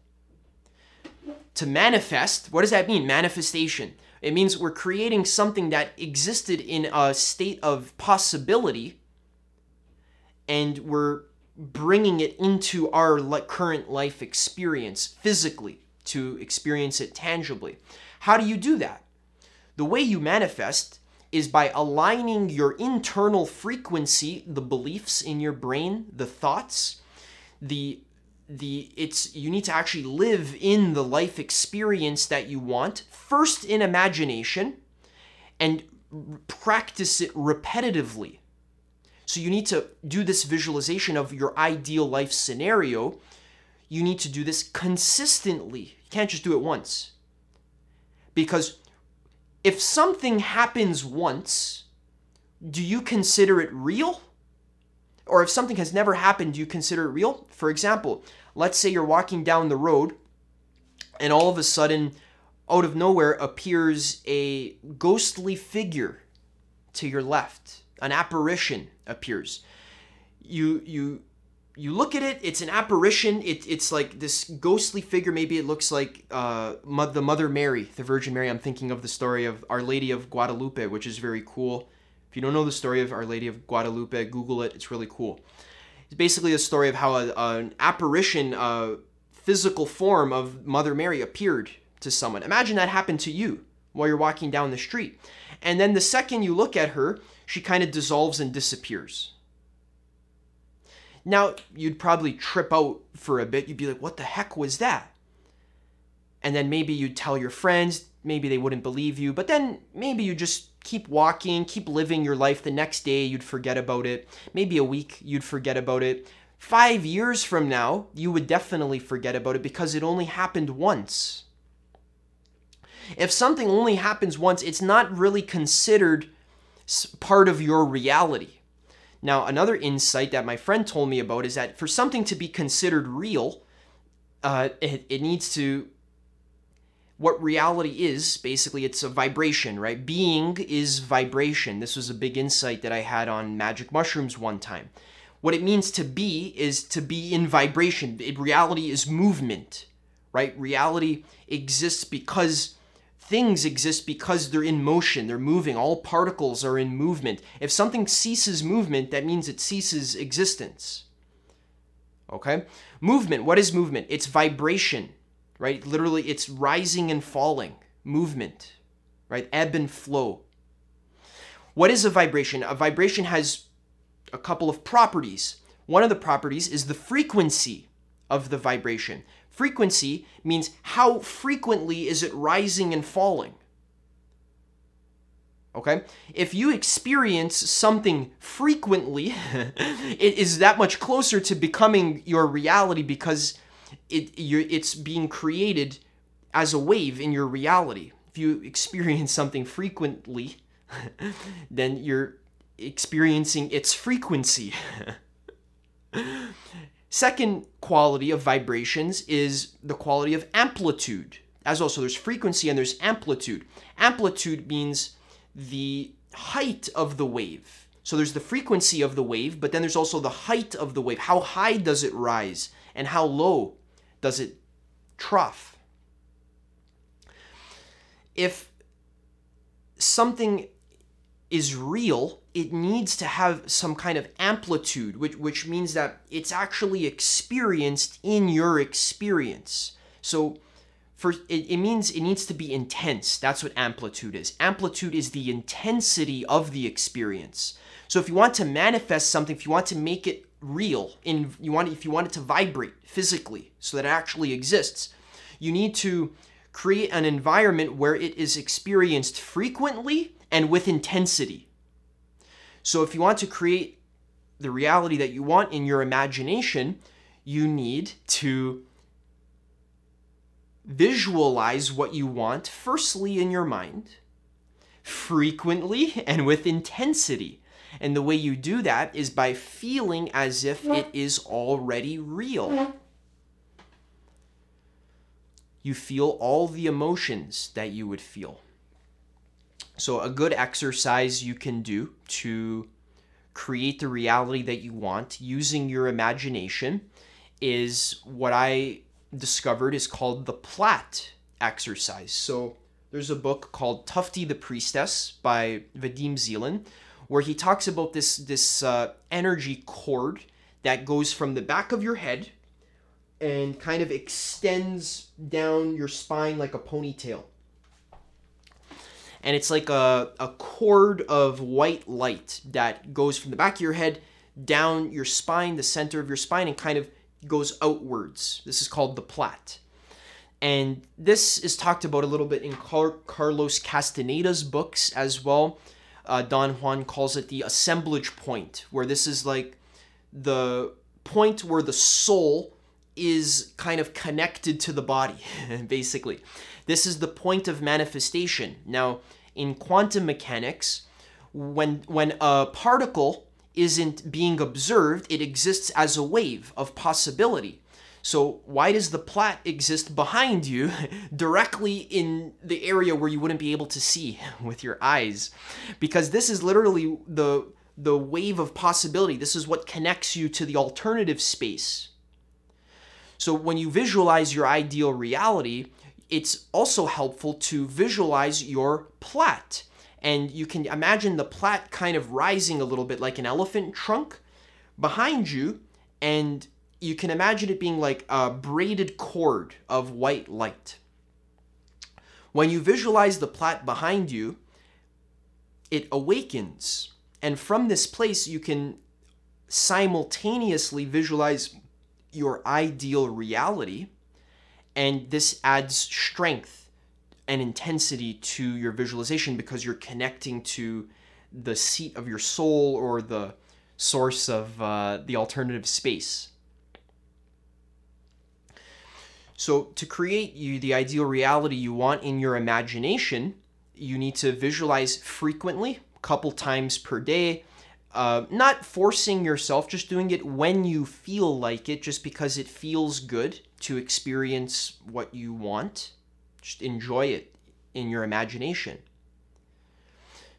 To manifest, what does that mean? Manifestation. It means we're creating something that existed in a state of possibility, and we're bringing it into our current life experience physically, to experience it tangibly. How do you do that? The way you manifest is by aligning your internal frequency, the beliefs in your brain, the thoughts, you need to actually live in the life experience that you want, first in imagination, and practice it repetitively. So you need to do this visualization of your ideal life scenario. You need to do this consistently. You can't just do it once. Because if something happens once, do you consider it real? Or if something has never happened, do you consider it real? For example, let's say you're walking down the road and all of a sudden, out of nowhere, appears a ghostly figure to your left. An apparition appears. You look at it, it's an apparition, it's like this ghostly figure. Maybe it looks like the Mother Mary, the Virgin Mary. I'm thinking of the story of Our Lady of Guadalupe, which is very cool. If you don't know the story of Our Lady of Guadalupe, Google it, it's really cool. It's basically a story of how an apparition, physical form of Mother Mary appeared to someone. Imagine that happened to you while you're walking down the street. And then the second you look at her, she kind of dissolves and disappears. Now, you'd probably trip out for a bit. You'd be like, what the heck was that? And then maybe you'd tell your friends. Maybe they wouldn't believe you. But then maybe you just keep walking, keep living your life. The next day, you'd forget about it. Maybe a week, you'd forget about it. 5 years from now, you would definitely forget about it because it only happened once. If something only happens once, it's not really considered part of your reality. Now, another insight that my friend told me about is that for something to be considered real, it needs to, what reality is, basically it's a vibration, right? Being is vibration. This was a big insight that I had on magic mushrooms one time. What it means to be is to be in vibration. Reality is movement, right? Reality exists because things exist because they're in motion, they're moving. All particles are in movement. If something ceases movement, that means it ceases existence. Okay? Movement, what is movement? It's vibration, right? Literally, it's rising and falling. Movement, right? Ebb and flow. What is a vibration? A vibration has a couple of properties. One of the properties is the frequency of the vibration. Frequency means how frequently is it rising and falling. Okay? If you experience something frequently, it is that much closer to becoming your reality because it's being created as a wave in your reality. If you experience something frequently, then you're experiencing its frequency. Second quality of vibrations is the quality of amplitude. As well, so there's frequency and there's amplitude. Amplitude means the height of the wave. So there's the frequency of the wave, but then there's also the height of the wave. How high does it rise and how low does it trough? If something is real, it needs to have some kind of amplitude, which means that it's actually experienced in your experience. So it means it needs to be intense. That's what amplitude is. Amplitude is the intensity of the experience. So if you want to manifest something, if you want to make it real, if you want it to vibrate physically so that it actually exists, you need to create an environment where it is experienced frequently and with intensity. So if you want to create the reality that you want in your imagination, you need to visualize what you want, firstly in your mind, frequently and with intensity. And the way you do that is by feeling as if it is already real. You feel all the emotions that you would feel. So a good exercise you can do to create the reality that you want using your imagination is what I discovered is called the plait exercise. So there's a book called Tufty the Priestess by Vadim Zeland, where he talks about this energy cord that goes from the back of your head and kind of extends down your spine like a ponytail. And it's like a cord of white light that goes from the back of your head down your spine, the center of your spine, and kind of goes outwards. This is called the plait. And this is talked about a little bit in Carlos Castaneda's books as well. Don Juan calls it the assemblage point, where this is like the point where the soul is kind of connected to the body, basically. This is the point of manifestation. Now, in quantum mechanics, when a particle isn't being observed, it exists as a wave of possibility. So why does the plait exist behind you directly in the area where you wouldn't be able to see with your eyes? Because this is literally the wave of possibility. This is what connects you to the alternative space. So when you visualize your ideal reality, it's also helpful to visualize your plait. And you can imagine the plait kind of rising a little bit like an elephant trunk behind you, and you can imagine it being like a braided cord of white light. When you visualize the plait behind you, it awakens. And from this place, you can simultaneously visualize your ideal reality, and this adds strength and intensity to your visualization because you're connecting to the seat of your soul or the source of the alternative space. So to create the ideal reality you want in your imagination, you need to visualize frequently, a couple times per day, not forcing yourself, just doing it when you feel like it, just because it feels good to experience what you want. Just enjoy it in your imagination.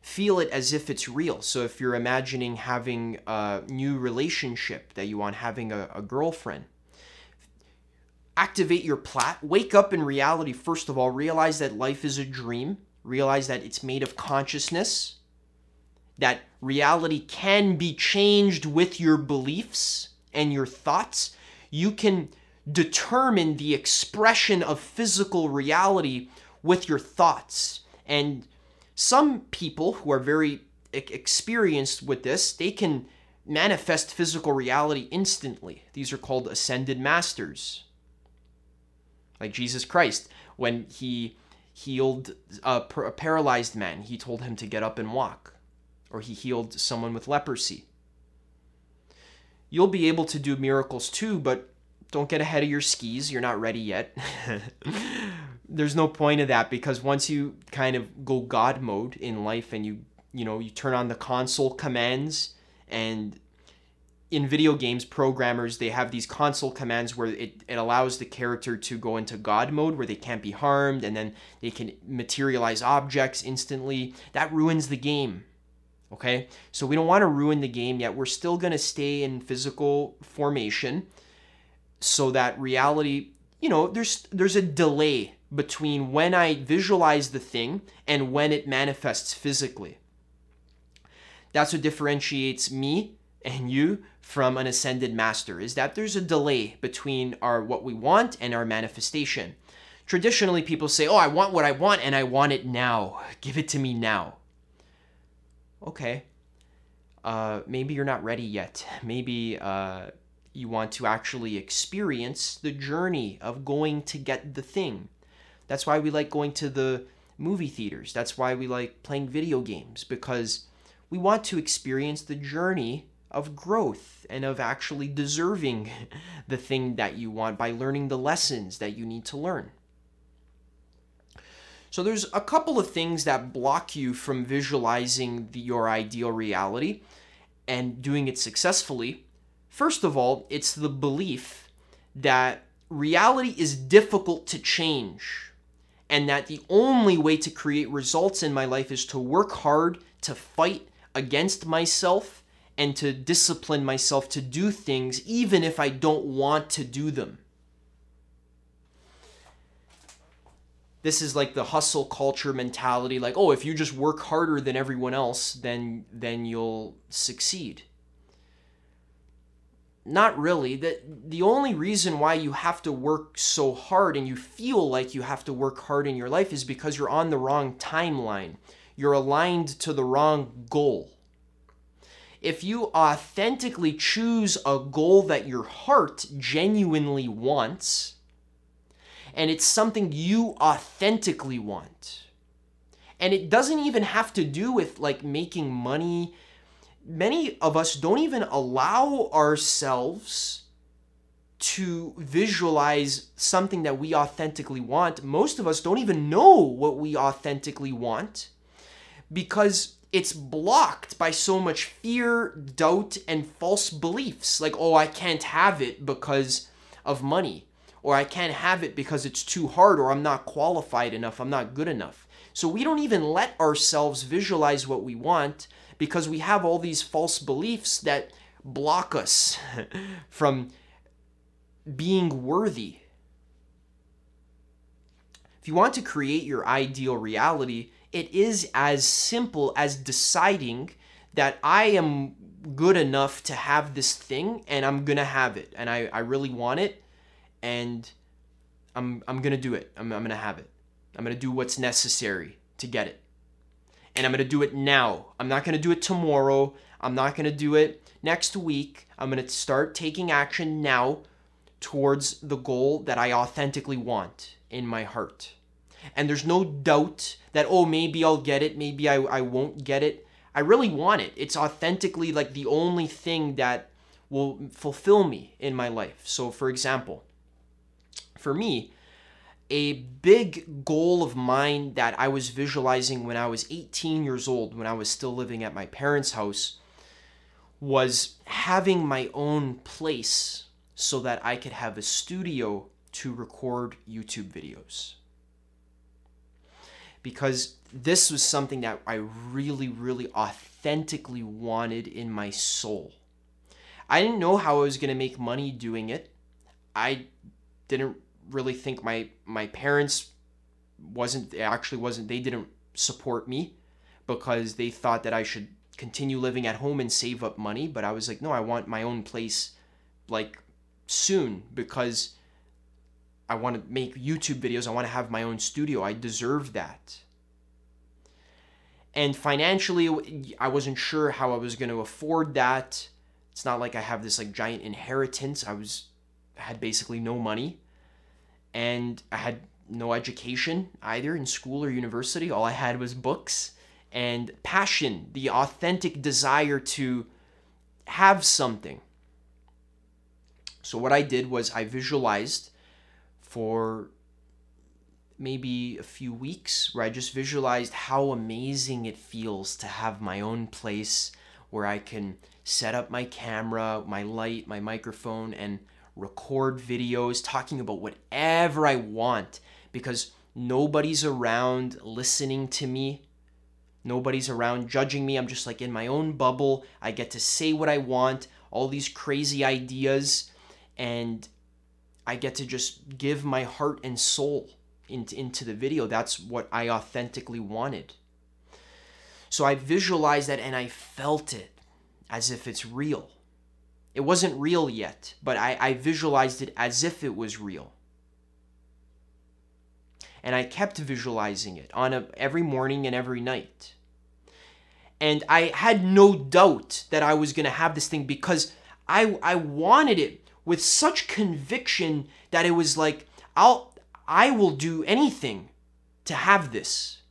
Feel it as if it's real. So if you're imagining having a new relationship that you want, having a girlfriend, activate your plait. Wake up in reality, first of all. Realize that life is a dream. Realize that it's made of consciousness. That reality can be changed with your beliefs and your thoughts. You can determine the expression of physical reality with your thoughts. And some people who are very experienced with this, they can manifest physical reality instantly. These are called ascended masters. Like Jesus Christ, when he healed a paralyzed man, he told him to get up and walk. Or he healed someone with leprosy. You'll be able to do miracles too, but don't get ahead of your skis. You're not ready yet. There's no point of that, because once you kind of go God mode in life and you turn on the console commands, and in video games, programmers, they have these console commands where it allows the character to go into God mode where they can't be harmed, and then they can materialize objects instantly. That ruins the game. Okay? So we don't want to ruin the game yet. We're still going to stay in physical formation so that reality, there's a delay between when I visualize the thing and when it manifests physically. That's what differentiates me and you from an ascended master, is that there's a delay between what we want and our manifestation. Traditionally, people say, oh, I want what I want and I want it now. Give it to me now. Okay. Maybe you're not ready yet. Maybe you want to actually experience the journey of going to get the thing. That's why we like going to the movie theaters. That's why we like playing video games, because we want to experience the journey of growth and of actually deserving the thing that you want by learning the lessons that you need to learn. So there's a couple of things that block you from visualizing your ideal reality and doing it successfully. First of all, it's the belief that reality is difficult to change, and that the only way to create results in my life is to work hard, to fight against myself, and to discipline myself to do things even if I don't want to do them. This is like the hustle culture mentality, like, oh, if you just work harder than everyone else, then you'll succeed. Not really. The only reason why you have to work so hard and you feel like you have to work hard in your life is because you're on the wrong timeline. You're aligned to the wrong goal. If you authentically choose a goal that your heart genuinely wants, and it's something you authentically want, and it doesn't even have to do with like making money. Many of us don't even allow ourselves to visualize something that we authentically want. Most of us don't even know what we authentically want because it's blocked by so much fear, doubt, and false beliefs. Like, oh, I can't have it because of money, or I can't have it because it's too hard, or I'm not qualified enough, I'm not good enough. So we don't even let ourselves visualize what we want because we have all these false beliefs that block us from being worthy. If you want to create your ideal reality, it is as simple as deciding that I am good enough to have this thing and I'm going to have it. And I really want it and I'm going to do it. I'm going to have it. I'm going to do what's necessary to get it. And I'm going to do it now. I'm not going to do it tomorrow. I'm not going to do it next week. I'm going to start taking action now towards the goal that I authentically want in my heart. And there's no doubt that, oh, maybe I'll get it, maybe I won't get it. I really want it. It's authentically like the only thing that will fulfill me in my life. So for example, for me, a big goal of mine that I was visualizing when I was 18 years old, when I was still living at my parents' house, was having my own place so that I could have a studio to record YouTube videos. Because this was something that I really, really authentically wanted in my soul. I didn't know how I was going to make money doing it. I didn't really think my parents they didn't support me because they thought that I should continue living at home and save up money. But I was like, no, I want my own place like soon because I want to make YouTube videos. I want to have my own studio. I deserve that. And financially, I wasn't sure how I was going to afford that. It's not like I have this like giant inheritance. I had basically no money. And I had no education either in school or university. All I had was books and passion, the authentic desire to have something. So what I did was I visualized for maybe a few weeks where I just visualized how amazing it feels to have my own place where I can set up my camera, my light, my microphone, and record videos talking about whatever I want because nobody's around listening to me. Nobody's around judging me. I'm just like in my own bubble. I get to say what I want, all these crazy ideas, and I get to just give my heart and soul into the video. That's what I authentically wanted. So I visualized that and I felt it as if it's real. It wasn't real yet, but I visualized it as if it was real. And I kept visualizing it every morning and every night. And I had no doubt that I was going to have this thing because I wanted it with such conviction that it was like, I will do anything to have this.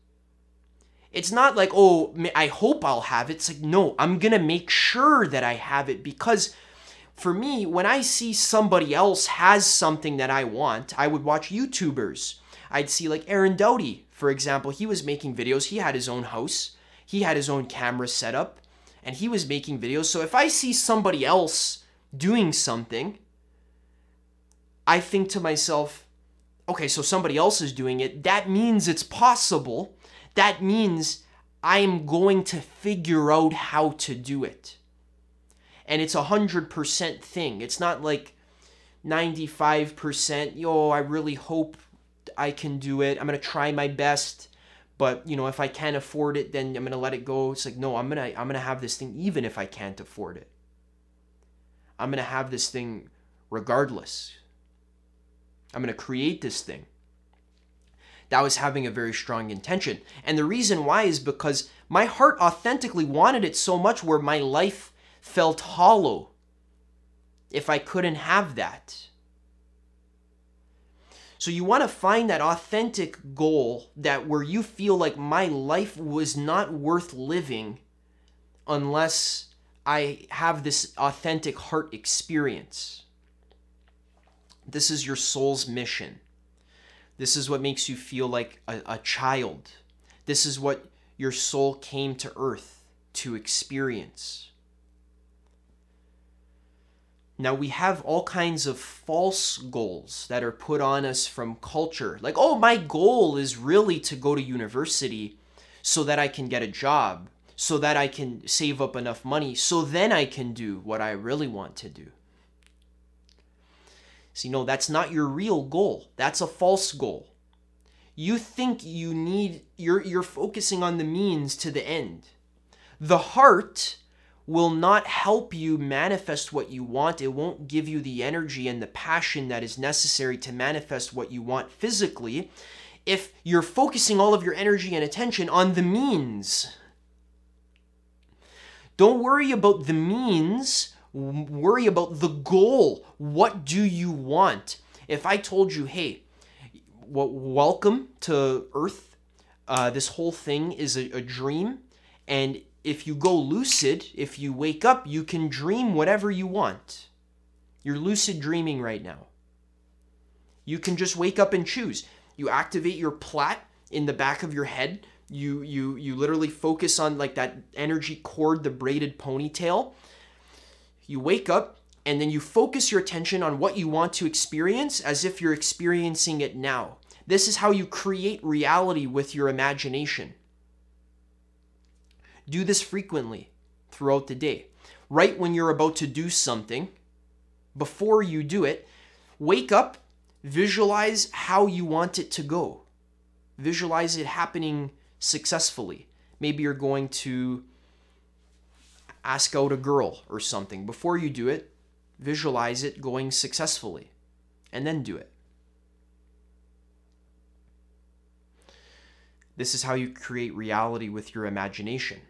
It's not like, oh, I hope I'll have it. It's like, no, I'm going to make sure that I have it, because for me, when I see somebody else has something that I want, I would watch YouTubers. I'd see like Aaron Doughty, for example. He was making videos. He had his own house. He had his own camera set up, and he was making videos. So if I see somebody else doing something, I think to myself, okay, so somebody else is doing it. That means it's possible. That means I'm going to figure out how to do it. And it's 100% thing. It's not like 95%, yo, I really hope I can do it. I'm going to try my best. But, if I can't afford it, then I'm going to let it go. It's like, no, I'm going to have this thing even if I can't afford it. I'm going to have this thing regardless. I'm going to create this thing. That was having a very strong intention. And the reason why is because my heart authentically wanted it so much where my life felt hollow if I couldn't have that. So you want to find that authentic goal that where you feel like my life was not worth living unless I have this authentic heart experience. This is your soul's mission. This is what makes you feel like a child. This is what your soul came to earth to experience. Now, we have all kinds of false goals that are put on us from culture. Like, oh, my goal is really to go to university so that I can get a job, so that I can save up enough money, so then I can do what I really want to do. See, no, that's not your real goal. That's a false goal. You think you're focusing on the means to the end. The heart will not help you manifest what you want. It won't give you the energy and the passion that is necessary to manifest what you want physically if you're focusing all of your energy and attention on the means. Don't worry about the means. Worry about the goal. What do you want? If I told you, hey, welcome to Earth. This whole thing is a dream. And if you go lucid, if you wake up, you can dream whatever you want. You're lucid dreaming right now. You can just wake up and choose. You activate your plait in the back of your head. You literally focus on like that energy cord, the braided ponytail. You wake up and then you focus your attention on what you want to experience as if you're experiencing it now. This is how you create reality with your imagination. Do this frequently throughout the day. Right when you're about to do something, before you do it, wake up, visualize how you want it to go. Visualize it happening successfully. Maybe you're going to ask out a girl or something. Before you do it, visualize it going successfully, and then do it. This is how you create reality with your imagination.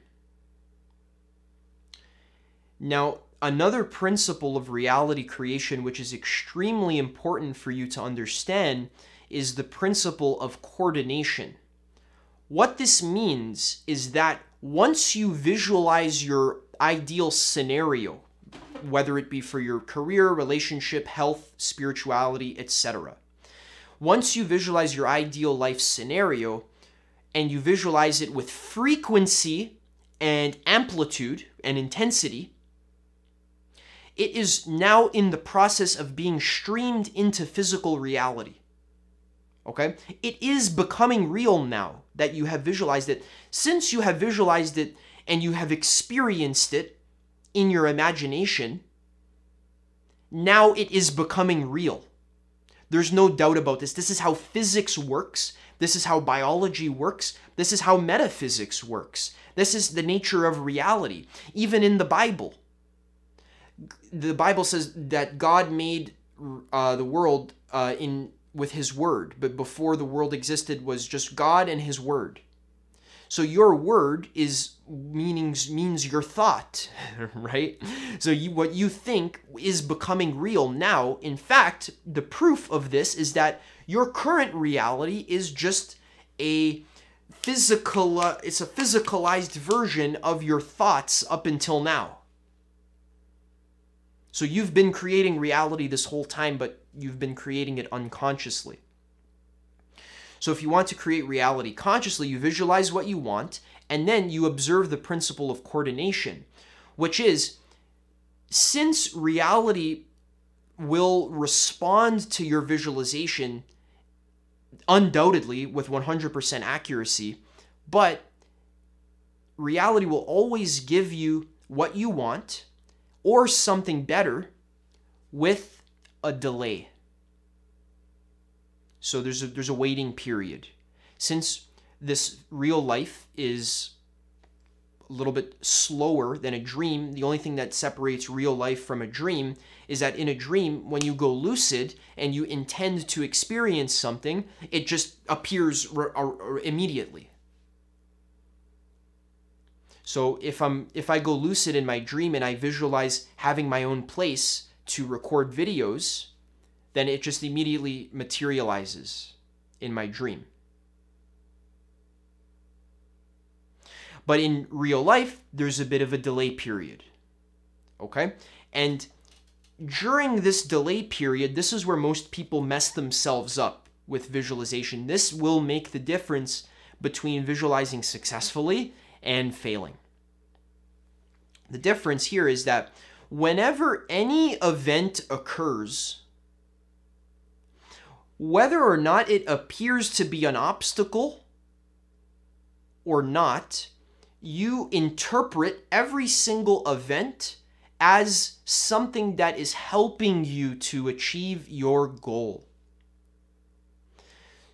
Now, another principle of reality creation, which is extremely important for you to understand, is the principle of coordination. What this means is that once you visualize your ideal scenario, whether it be for your career, relationship, health, spirituality, etc. Once you visualize your ideal life scenario and you visualize it with frequency and amplitude and intensity, it is now in the process of being streamed into physical reality. Okay? It is becoming real now that you have visualized it. Since you have visualized it and you have experienced it in your imagination, now it is becoming real. There's no doubt about this. This is how physics works. This is how biology works. This is how metaphysics works. This is the nature of reality. Even in the Bible says that God made the world with his word, but before the world existed was just God and his word. So your word means your thought, right? So what you think is becoming real now. In fact, the proof of this is that your current reality is just it's a physicalized version of your thoughts up until now. So you've been creating reality this whole time, but you've been creating it unconsciously. So if you want to create reality consciously, you visualize what you want, and then you observe the principle of coordination, which is, since reality will respond to your visualization undoubtedly with 100% accuracy, but reality will always give you what you want or something better with a delay. So there's a waiting period. Since this real life is a little bit slower than a dream, the only thing that separates real life from a dream is that in a dream, when you go lucid and you intend to experience something, it just appears immediately. So if I go lucid in my dream and I visualize having my own place to record videos, then it just immediately materializes in my dream. But in real life, there's a bit of a delay period. Okay? And during this delay period, this is where most people mess themselves up with visualization. This will make the difference between visualizing successfully and failing. The difference here is that whenever any event occurs, whether or not it appears to be an obstacle or not, you interpret every single event as something that is helping you to achieve your goal.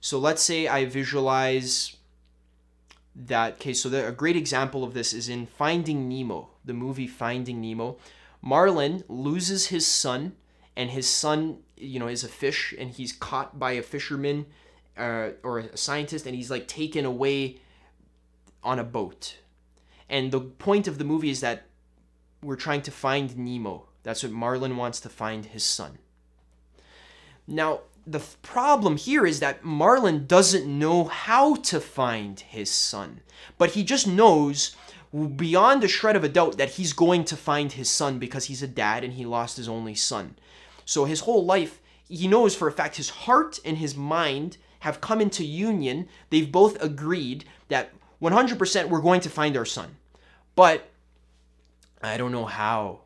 So let's say I visualize that, okay, so a great example of this is in Finding Nemo, the movie Finding Nemo. Marlin loses his son, and his son, is a fish, and he's caught by a fisherman or a scientist, and he's like taken away on a boat. And the point of the movie is that we're trying to find Nemo. That's what Marlin wants to find his son. Now, the problem here is that Marlin doesn't know how to find his son, but he just knows beyond a shred of a doubt that he's going to find his son because he's a dad and he lost his only son. So his whole life, he knows for a fact his heart and his mind have come into union. They've both agreed that 100% we're going to find our son. But I don't know how.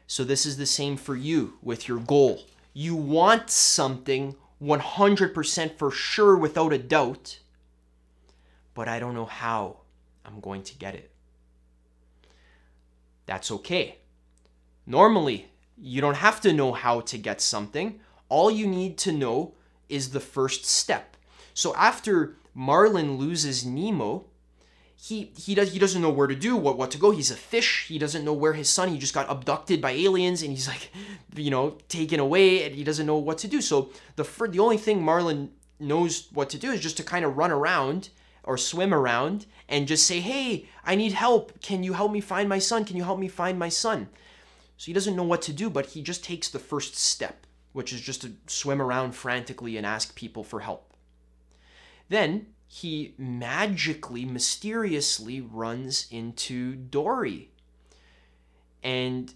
So this is the same for you with your goal. You want something 100% for sure without a doubt, but I don't know how I'm going to get it. That's okay. Normally, you don't have to know how to get something. All you need to know is the first step. So after Marlin loses Nemo, he doesn't know where to do, what to go. He's a fish. He doesn't know where his son. He just got abducted by aliens, and he's like, taken away, and he doesn't know what to do. So the only thing Marlin knows what to do is just to kind of run around or swim around and just say, "Hey, I need help. Can you help me find my son? Can you help me find my son?" So he doesn't know what to do, but he just takes the first step, which is just to swim around frantically and ask people for help. Then he magically, mysteriously runs into Dory. And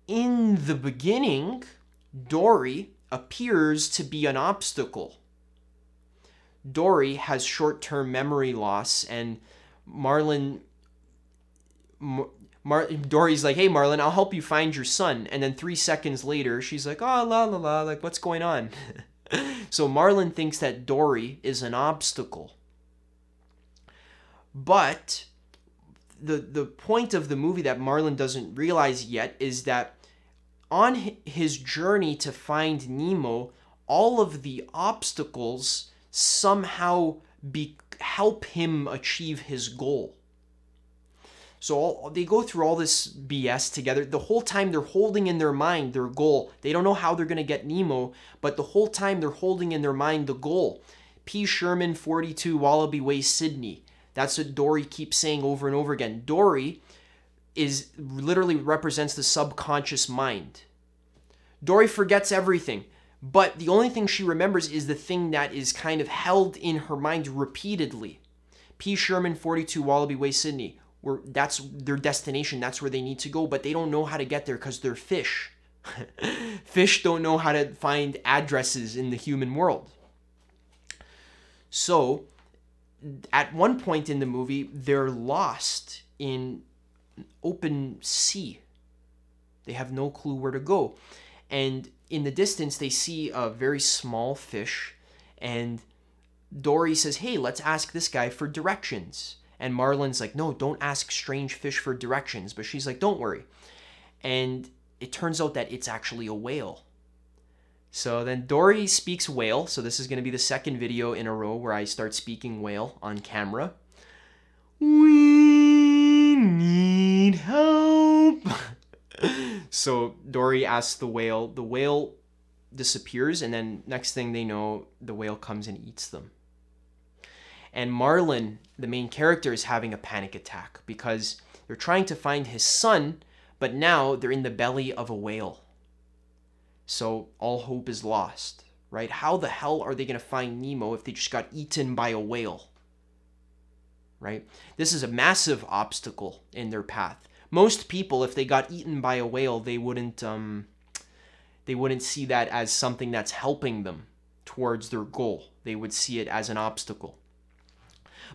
in the beginning, Dory appears to be an obstacle. Dory has short-term memory loss, and Dory's like, "Hey, Marlin, I'll help you find your son." And then 3 seconds later, she's like, "Oh, la, la, la, like, what's going on?" So Marlin thinks that Dory is an obstacle. But the point of the movie that Marlin doesn't realize yet is that on his journey to find Nemo, all of the obstacles somehow help him achieve his goal. So they go through all this BS together. The whole time they're holding in their mind their goal. They don't know how they're going to get Nemo, but the whole time they're holding in their mind the goal. P. Sherman, 42 Wallaby Way, Sydney. That's what Dory keeps saying over and over again. Dory literally represents the subconscious mind. Dory forgets everything, but the only thing she remembers is the thing that is kind of held in her mind repeatedly. P. Sherman, 42 Wallaby Way, Sydney. That's their destination. That's where they need to go, but they don't know how to get there because they're fish. Fish don't know how to find addresses in the human world. So, at one point in the movie, they're lost in open sea. They have no clue where to go. And in the distance, they see a very small fish, and Dory says, hey, let's ask this guy for directions. And Marlin's like, no, don't ask strange fish for directions. But she's like, don't worry. And it turns out that it's actually a whale. So then Dory speaks whale. So this is going to be the second video in a row where I start speaking whale on camera. We need help. So Dory asks the whale. The whale disappears, and then next thing they know, the whale comes and eats them. And Marlin, the main character, is having a panic attack because they're trying to find his son, but now they're in the belly of a whale. So all hope is lost, right? How the hell are they going to find Nemo if they just got eaten by a whale? Right? This is a massive obstacle in their path. Most people, if they got eaten by a whale, they wouldn't see that as something that's helping them towards their goal. They would see it as an obstacle.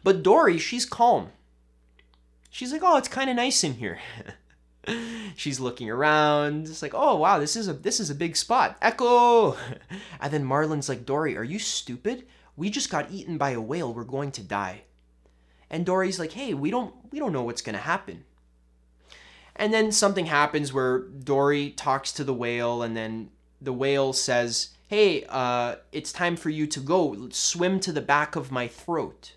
But Dory, she's calm. She's like, oh, it's kind of nice in here. She's looking around. It's like, oh, wow, this is a big spot. Echo! And then Marlin's like, Dory, are you stupid? We just got eaten by a whale. We're going to die. And Dory's like, hey, we don't know what's going to happen. And then something happens where Dory talks to the whale, and then the whale says, hey, it's time for you to go. Let's swim to the back of my throat.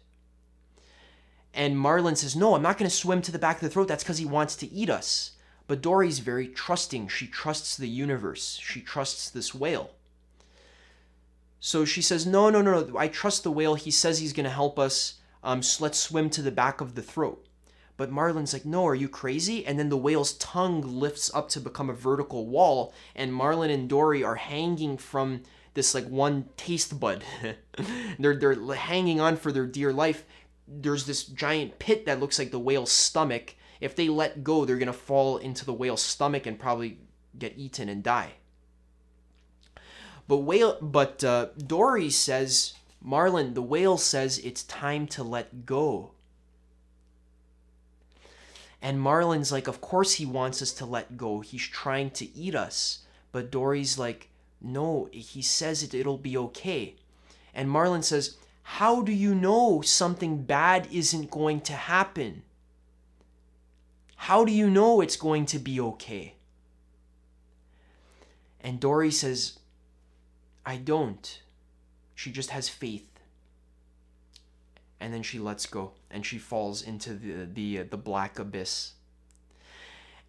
And Marlin says, no, I'm not going to swim to the back of the throat. That's because he wants to eat us. But Dory's very trusting. She trusts the universe. She trusts this whale. So she says, no, I trust the whale. He says he's going to help us. So let's swim to the back of the throat. But Marlin's like, no, are you crazy? And then the whale's tongue lifts up to become a vertical wall, and Marlin and Dory are hanging from this like one taste bud. They're hanging on for their dear life. There's this giant pit that looks like the whale's stomach. If they let go, they're going to fall into the whale's stomach and probably get eaten and die. But Dory says, Marlin, the whale says it's time to let go. And Marlin's like, of course he wants us to let go. He's trying to eat us. But Dory's like, no, he says it'll be okay. And Marlin says, how do you know something bad isn't going to happen? How do you know it's going to be okay? And Dory says, I don't. She just has faith. And then she lets go, and she falls into the black abyss.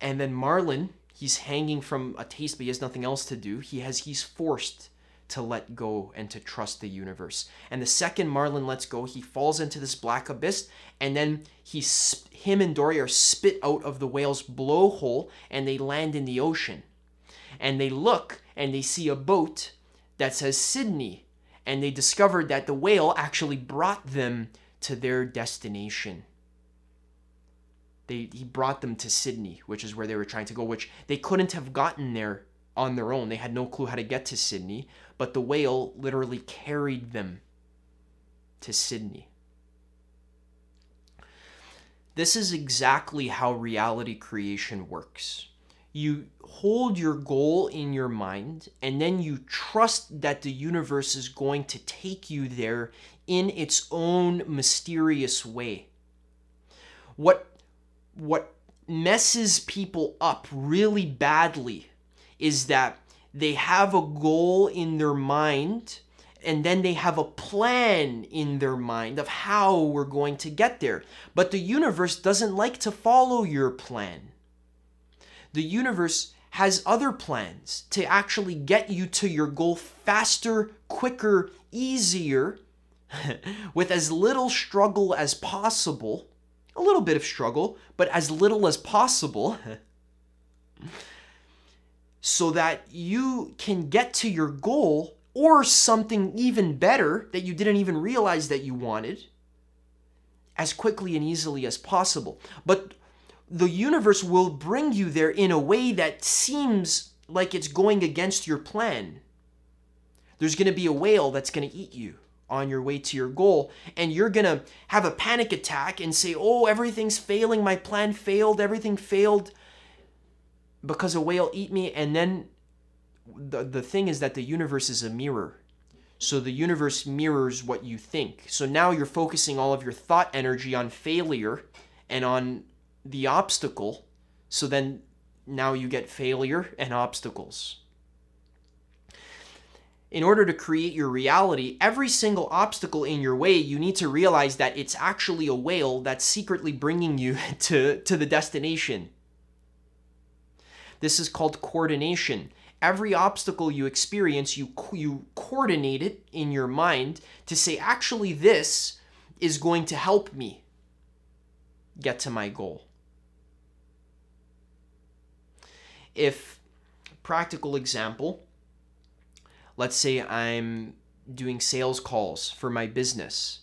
And then Marlin, he's hanging from a taste, but he has nothing else to do. He's forced to let go and to trust the universe. And the second Marlin lets go, he falls into this black abyss, and then him and Dory are spit out of the whale's blowhole, and they land in the ocean. And they look, and they see a boat that says Sydney, and they discovered that the whale actually brought them to their destination. He brought them to Sydney, which is where they were trying to go, which they couldn't have gotten there on their own. They had no clue how to get to Sydney, but the whale literally carried them to Sydney. This is exactly how reality creation works. You hold your goal in your mind, and then you trust that the universe is going to take you there in its own mysterious way. What messes people up really badly is that they have a goal in their mind, and then they have a plan in their mind of how we're going to get there. But the universe doesn't like to follow your plan. The universe has other plans to actually get you to your goal faster, quicker, easier, with as little struggle as possible. A little bit of struggle, but as little as possible, so that you can get to your goal or something even better that you didn't even realize that you wanted as quickly and easily as possible. But the universe will bring you there in a way that seems like it's going against your plan. There's going to be a whale that's going to eat you on your way to your goal, and you're going to have a panic attack and say, oh, everything's failing, my plan failed, everything failed because a whale ate me. And then the thing is that the universe is a mirror. So the universe mirrors what you think. So now you're focusing all of your thought energy on failure and on the obstacle. So then now you get failure and obstacles. In order to create your reality, every single obstacle in your way, you need to realize that it's actually a whale that's secretly bringing you to the destination. This is called coordination. Every obstacle you experience, you coordinate it in your mind to say, actually, this is going to help me get to my goal. If, practical example, let's say I'm doing sales calls for my business,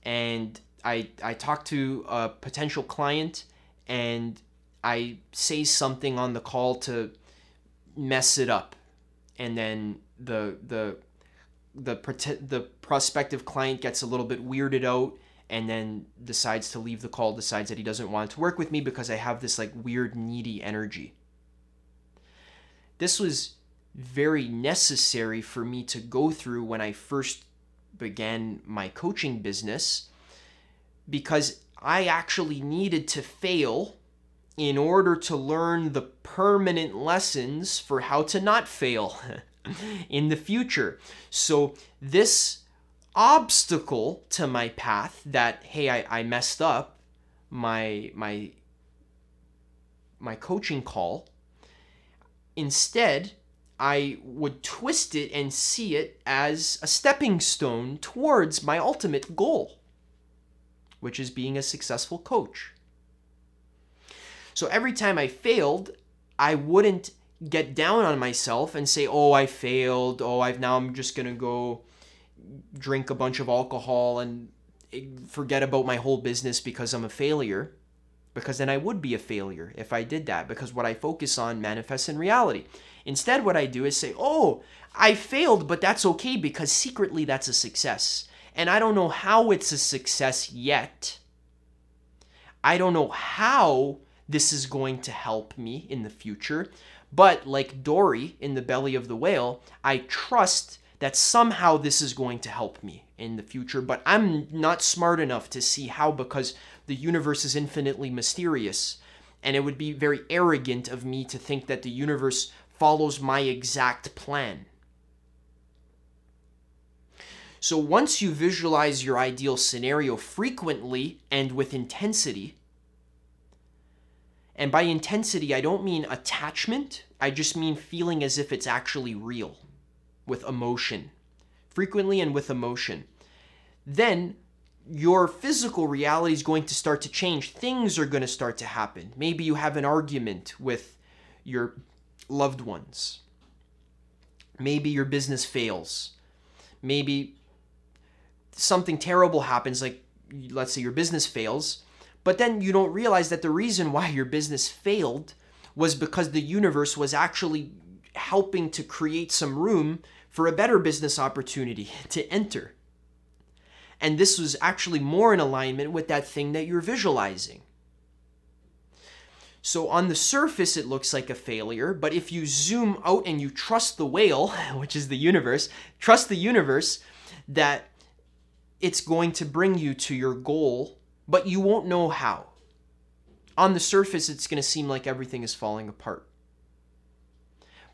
and I talk to a potential client and I say something on the call to mess it up, and then the prospective client gets a little bit weirded out and then decides to leave the call, decides that he doesn't want to work with me because I have this like weird needy energy. This was very necessary for me to go through when I first began my coaching business, because I actually needed to fail in order to learn the permanent lessons for how to not fail in the future. So this obstacle to my path that, hey, I messed up my coaching call, instead, I would twist it and see it as a stepping stone towards my ultimate goal, which is being a successful coach. So every time I failed, I wouldn't get down on myself and say, oh, I failed. Oh, now I'm just going to go drink a bunch of alcohol and forget about my whole business because I'm a failure. Because then I would be a failure if I did that, because what I focus on manifests in reality. Instead, what I do is say, oh, I failed, but that's okay because secretly that's a success. And I don't know how it's a success yet. I don't know how this is going to help me in the future. But like Dory in the belly of the whale, I trust that somehow this is going to help me in the future. But I'm not smart enough to see how, because the universe is infinitely mysterious. And it would be very arrogant of me to think that the universe follows my exact plan. So once you visualize your ideal scenario frequently and with intensity, and by intensity, I don't mean attachment, I just mean feeling as if it's actually real, with emotion, frequently and with emotion, then your physical reality is going to start to change. Things are going to start to happen. Maybe you have an argument with your loved ones. Maybe your business fails. Maybe something terrible happens, like let's say your business fails, but then you don't realize that the reason why your business failed was because the universe was actually helping to create some room for a better business opportunity to enter. And this was actually more in alignment with that thing that you're visualizing. So on the surface, it looks like a failure, but if you zoom out and you trust the whale, which is the universe, trust the universe that it's going to bring you to your goal, but you won't know how. On the surface, it's going to seem like everything is falling apart.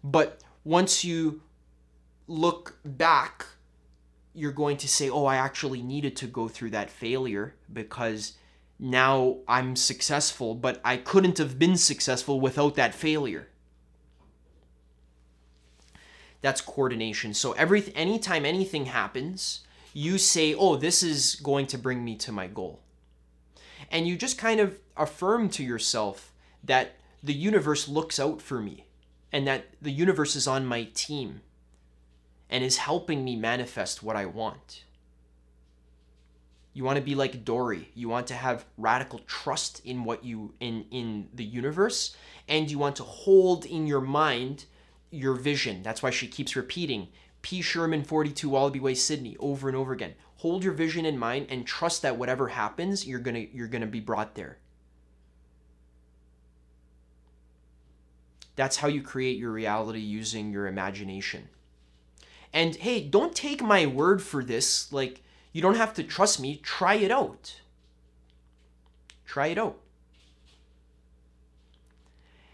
But once you look back, you're going to say, oh, I actually needed to go through that failure because now I'm successful, but I couldn't have been successful without that failure. That's coordination. So anytime anything happens, you say, oh, this is going to bring me to my goal. And you just kind of affirm to yourself that the universe looks out for me and that the universe is on my team and is helping me manifest what I want. You want to be like Dory. You want to have radical trust in what in the universe, and you want to hold in your mind your vision. That's why she keeps repeating P. Sherman 42 Wallaby Way, Sydney over and over again. Hold your vision in mind and trust that whatever happens, you're gonna be brought there. That's how you create your reality using your imagination. And hey, don't take my word for this. Like, you don't have to trust me. Try it out. Try it out.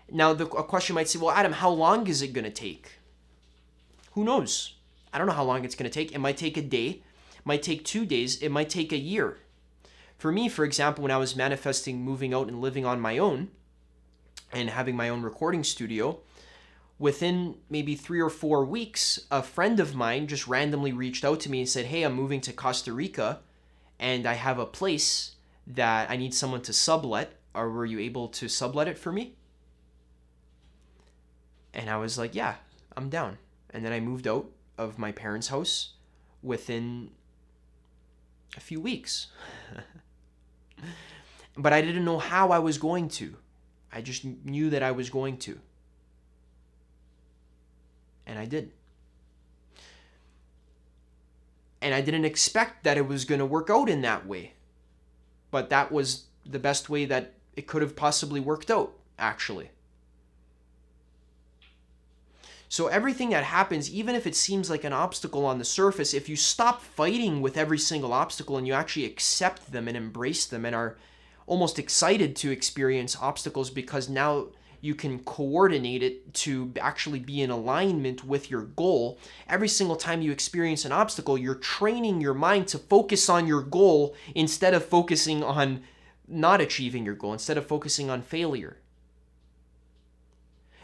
Now, a question might say, well, Adam, how long is it going to take? Who knows? I don't know how long it's going to take. It might take a day. It might take 2 days. It might take a year. For me, for example, when I was manifesting moving out and living on my own and having my own recording studio, within maybe 3 or 4 weeks, a friend of mine just randomly reached out to me and said, hey, I'm moving to Costa Rica and I have a place that I need someone to sublet. Were you able to sublet it for me? And I was like, yeah, I'm down. And then I moved out of my parents' house within a few weeks. But I didn't know how I was going to. I just knew that I was going to. And I did. And I didn't expect that it was going to work out in that way. But that was the best way that it could have possibly worked out, actually. So everything that happens, even if it seems like an obstacle on the surface, if you stop fighting with every single obstacle and you actually accept them and embrace them and are almost excited to experience obstacles because now you can coordinate it to actually be in alignment with your goal. Every single time you experience an obstacle, you're training your mind to focus on your goal instead of focusing on not achieving your goal, instead of focusing on failure.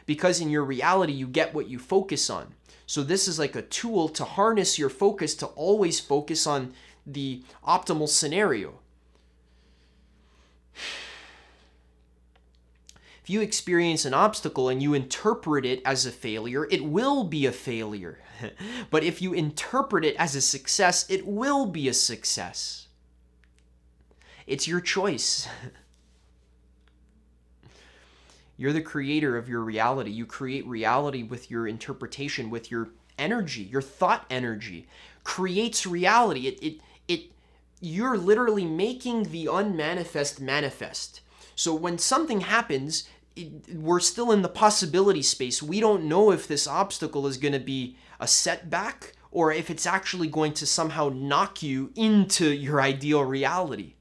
Because in your reality, you get what you focus on. So this is like a tool to harness your focus to always focus on the optimal scenario. If you experience an obstacle and you interpret it as a failure, it will be a failure. But if you interpret it as a success, it will be a success. It's your choice. You're the creator of your reality. You create reality with your interpretation, with your energy. Your thought energy creates reality. You're literally making the unmanifest manifest. So when something happens, we're still in the possibility space. We don't know if this obstacle is going to be a setback or if it's actually going to somehow knock you into your ideal reality.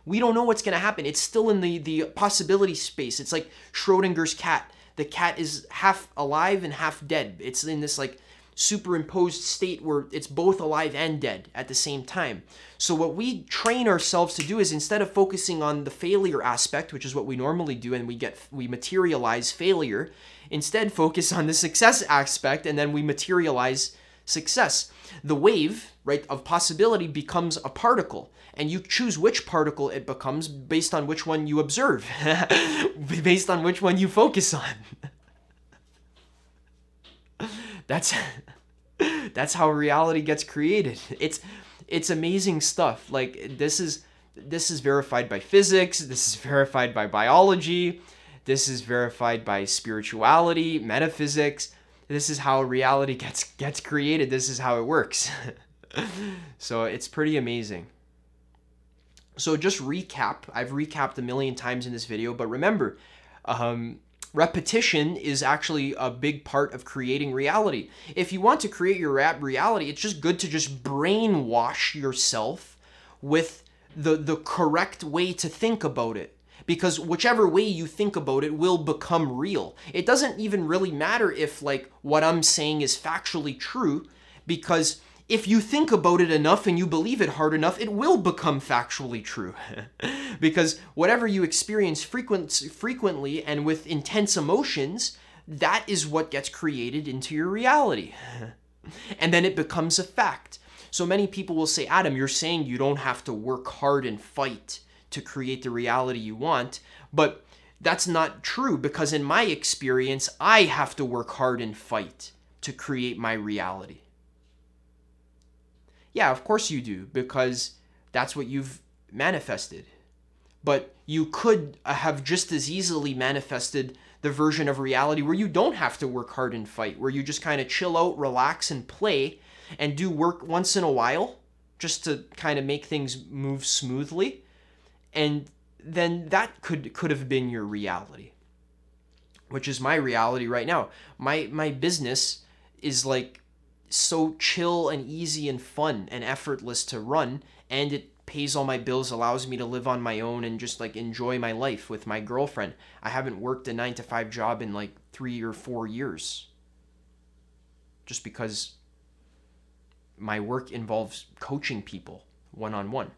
We don't know what's going to happen. It's still in the possibility space. It's like Schrodinger's cat. The cat is half alive and half dead. It's in this like superimposed state where it's both alive and dead at the same time. So what we train ourselves to do is instead of focusing on the failure aspect, which is what we normally do, and we materialize failure, instead focus on the success aspect, and then we materialize success. The wave, right, of possibility becomes a particle, and you choose which particle it becomes based on which one you observe, based on which one you focus on. That's how reality gets created. It's amazing stuff. Like this is verified by physics, this is verified by biology, this is verified by spirituality, metaphysics. This is how reality gets created. This is how it works. So it's pretty amazing. So just recap. I've recapped a million times in this video, but remember, repetition is actually a big part of creating reality. If you want to create your reality, it's just good to just brainwash yourself with the correct way to think about it. because whichever way you think about it will become real. It doesn't even really matter if like what I'm saying is factually true, because if you think about it enough and you believe it hard enough, it will become factually true. Because whatever you experience frequently and with intense emotions, that is what gets created into your reality. And then it becomes a fact. So many people will say, Adam, you're saying you don't have to work hard and fight to create the reality you want. But that's not true, because in my experience, I have to work hard and fight to create my reality. Yeah, of course you do, because that's what you've manifested. But you could have just as easily manifested the version of reality where you don't have to work hard and fight, where you just kind of chill out, relax, and play, and do work once in a while, just to kind of make things move smoothly. And then that could have been your reality, which is my reality right now. My business is like so chill and easy and fun and effortless to run, and it pays all my bills, allows me to live on my own and just like enjoy my life with my girlfriend. I haven't worked a 9-to-5 job in like 3 or 4 years, just because my work involves coaching people one-on-one.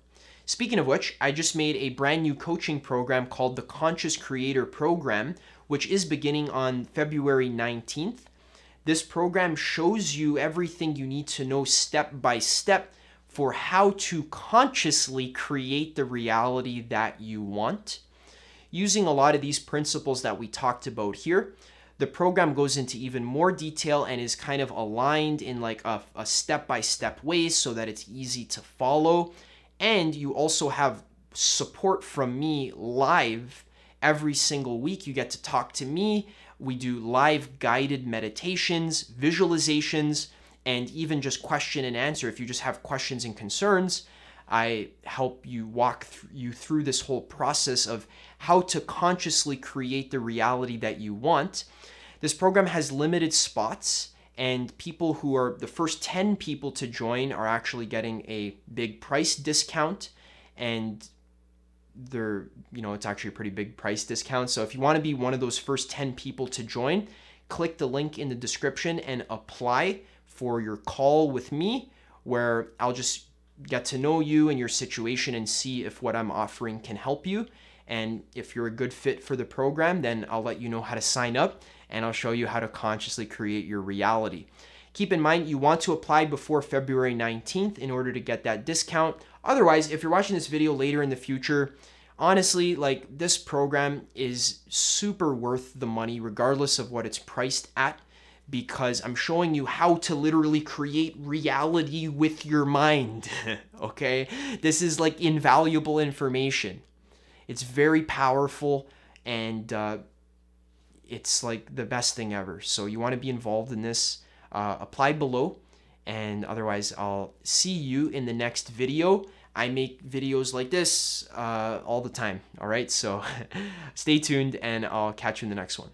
Speaking of which, I just made a brand new coaching program called the Conscious Creator Program, which is beginning on February 19th. This program shows you everything you need to know step by step for how to consciously create the reality that you want. Using a lot of these principles that we talked about here, the program goes into even more detail and is kind of aligned in like a step-by-step way so that it's easy to follow. And you also have support from me live every single week. You get to talk to me. We do live guided meditations, visualizations, and even just question and answer. If you just have questions and concerns, I help you walk you through this whole process of how to consciously create the reality that you want. This program has limited spots, and people who are the first 10 people to join are actually getting a big price discount, and it's actually a pretty big price discount. So if you want to be one of those first 10 people to join, click the link in the description and apply for your call with me, where I'll just get to know you and your situation and see if what I'm offering can help you. And if you're a good fit for the program, then I'll let you know how to sign up, and I'll show you how to consciously create your reality. Keep in mind, you want to apply before February 19th in order to get that discount. Otherwise, if you're watching this video later in the future, honestly, like, this program is super worth the money regardless of what it's priced at, because I'm showing you how to literally create reality with your mind. Okay? This is like invaluable information. It's very powerful, and it's like the best thing ever. So you want to be involved in this, apply below, and otherwise I'll see you in the next video. I make videos like this all the time. All right, so stay tuned, and I'll catch you in the next one.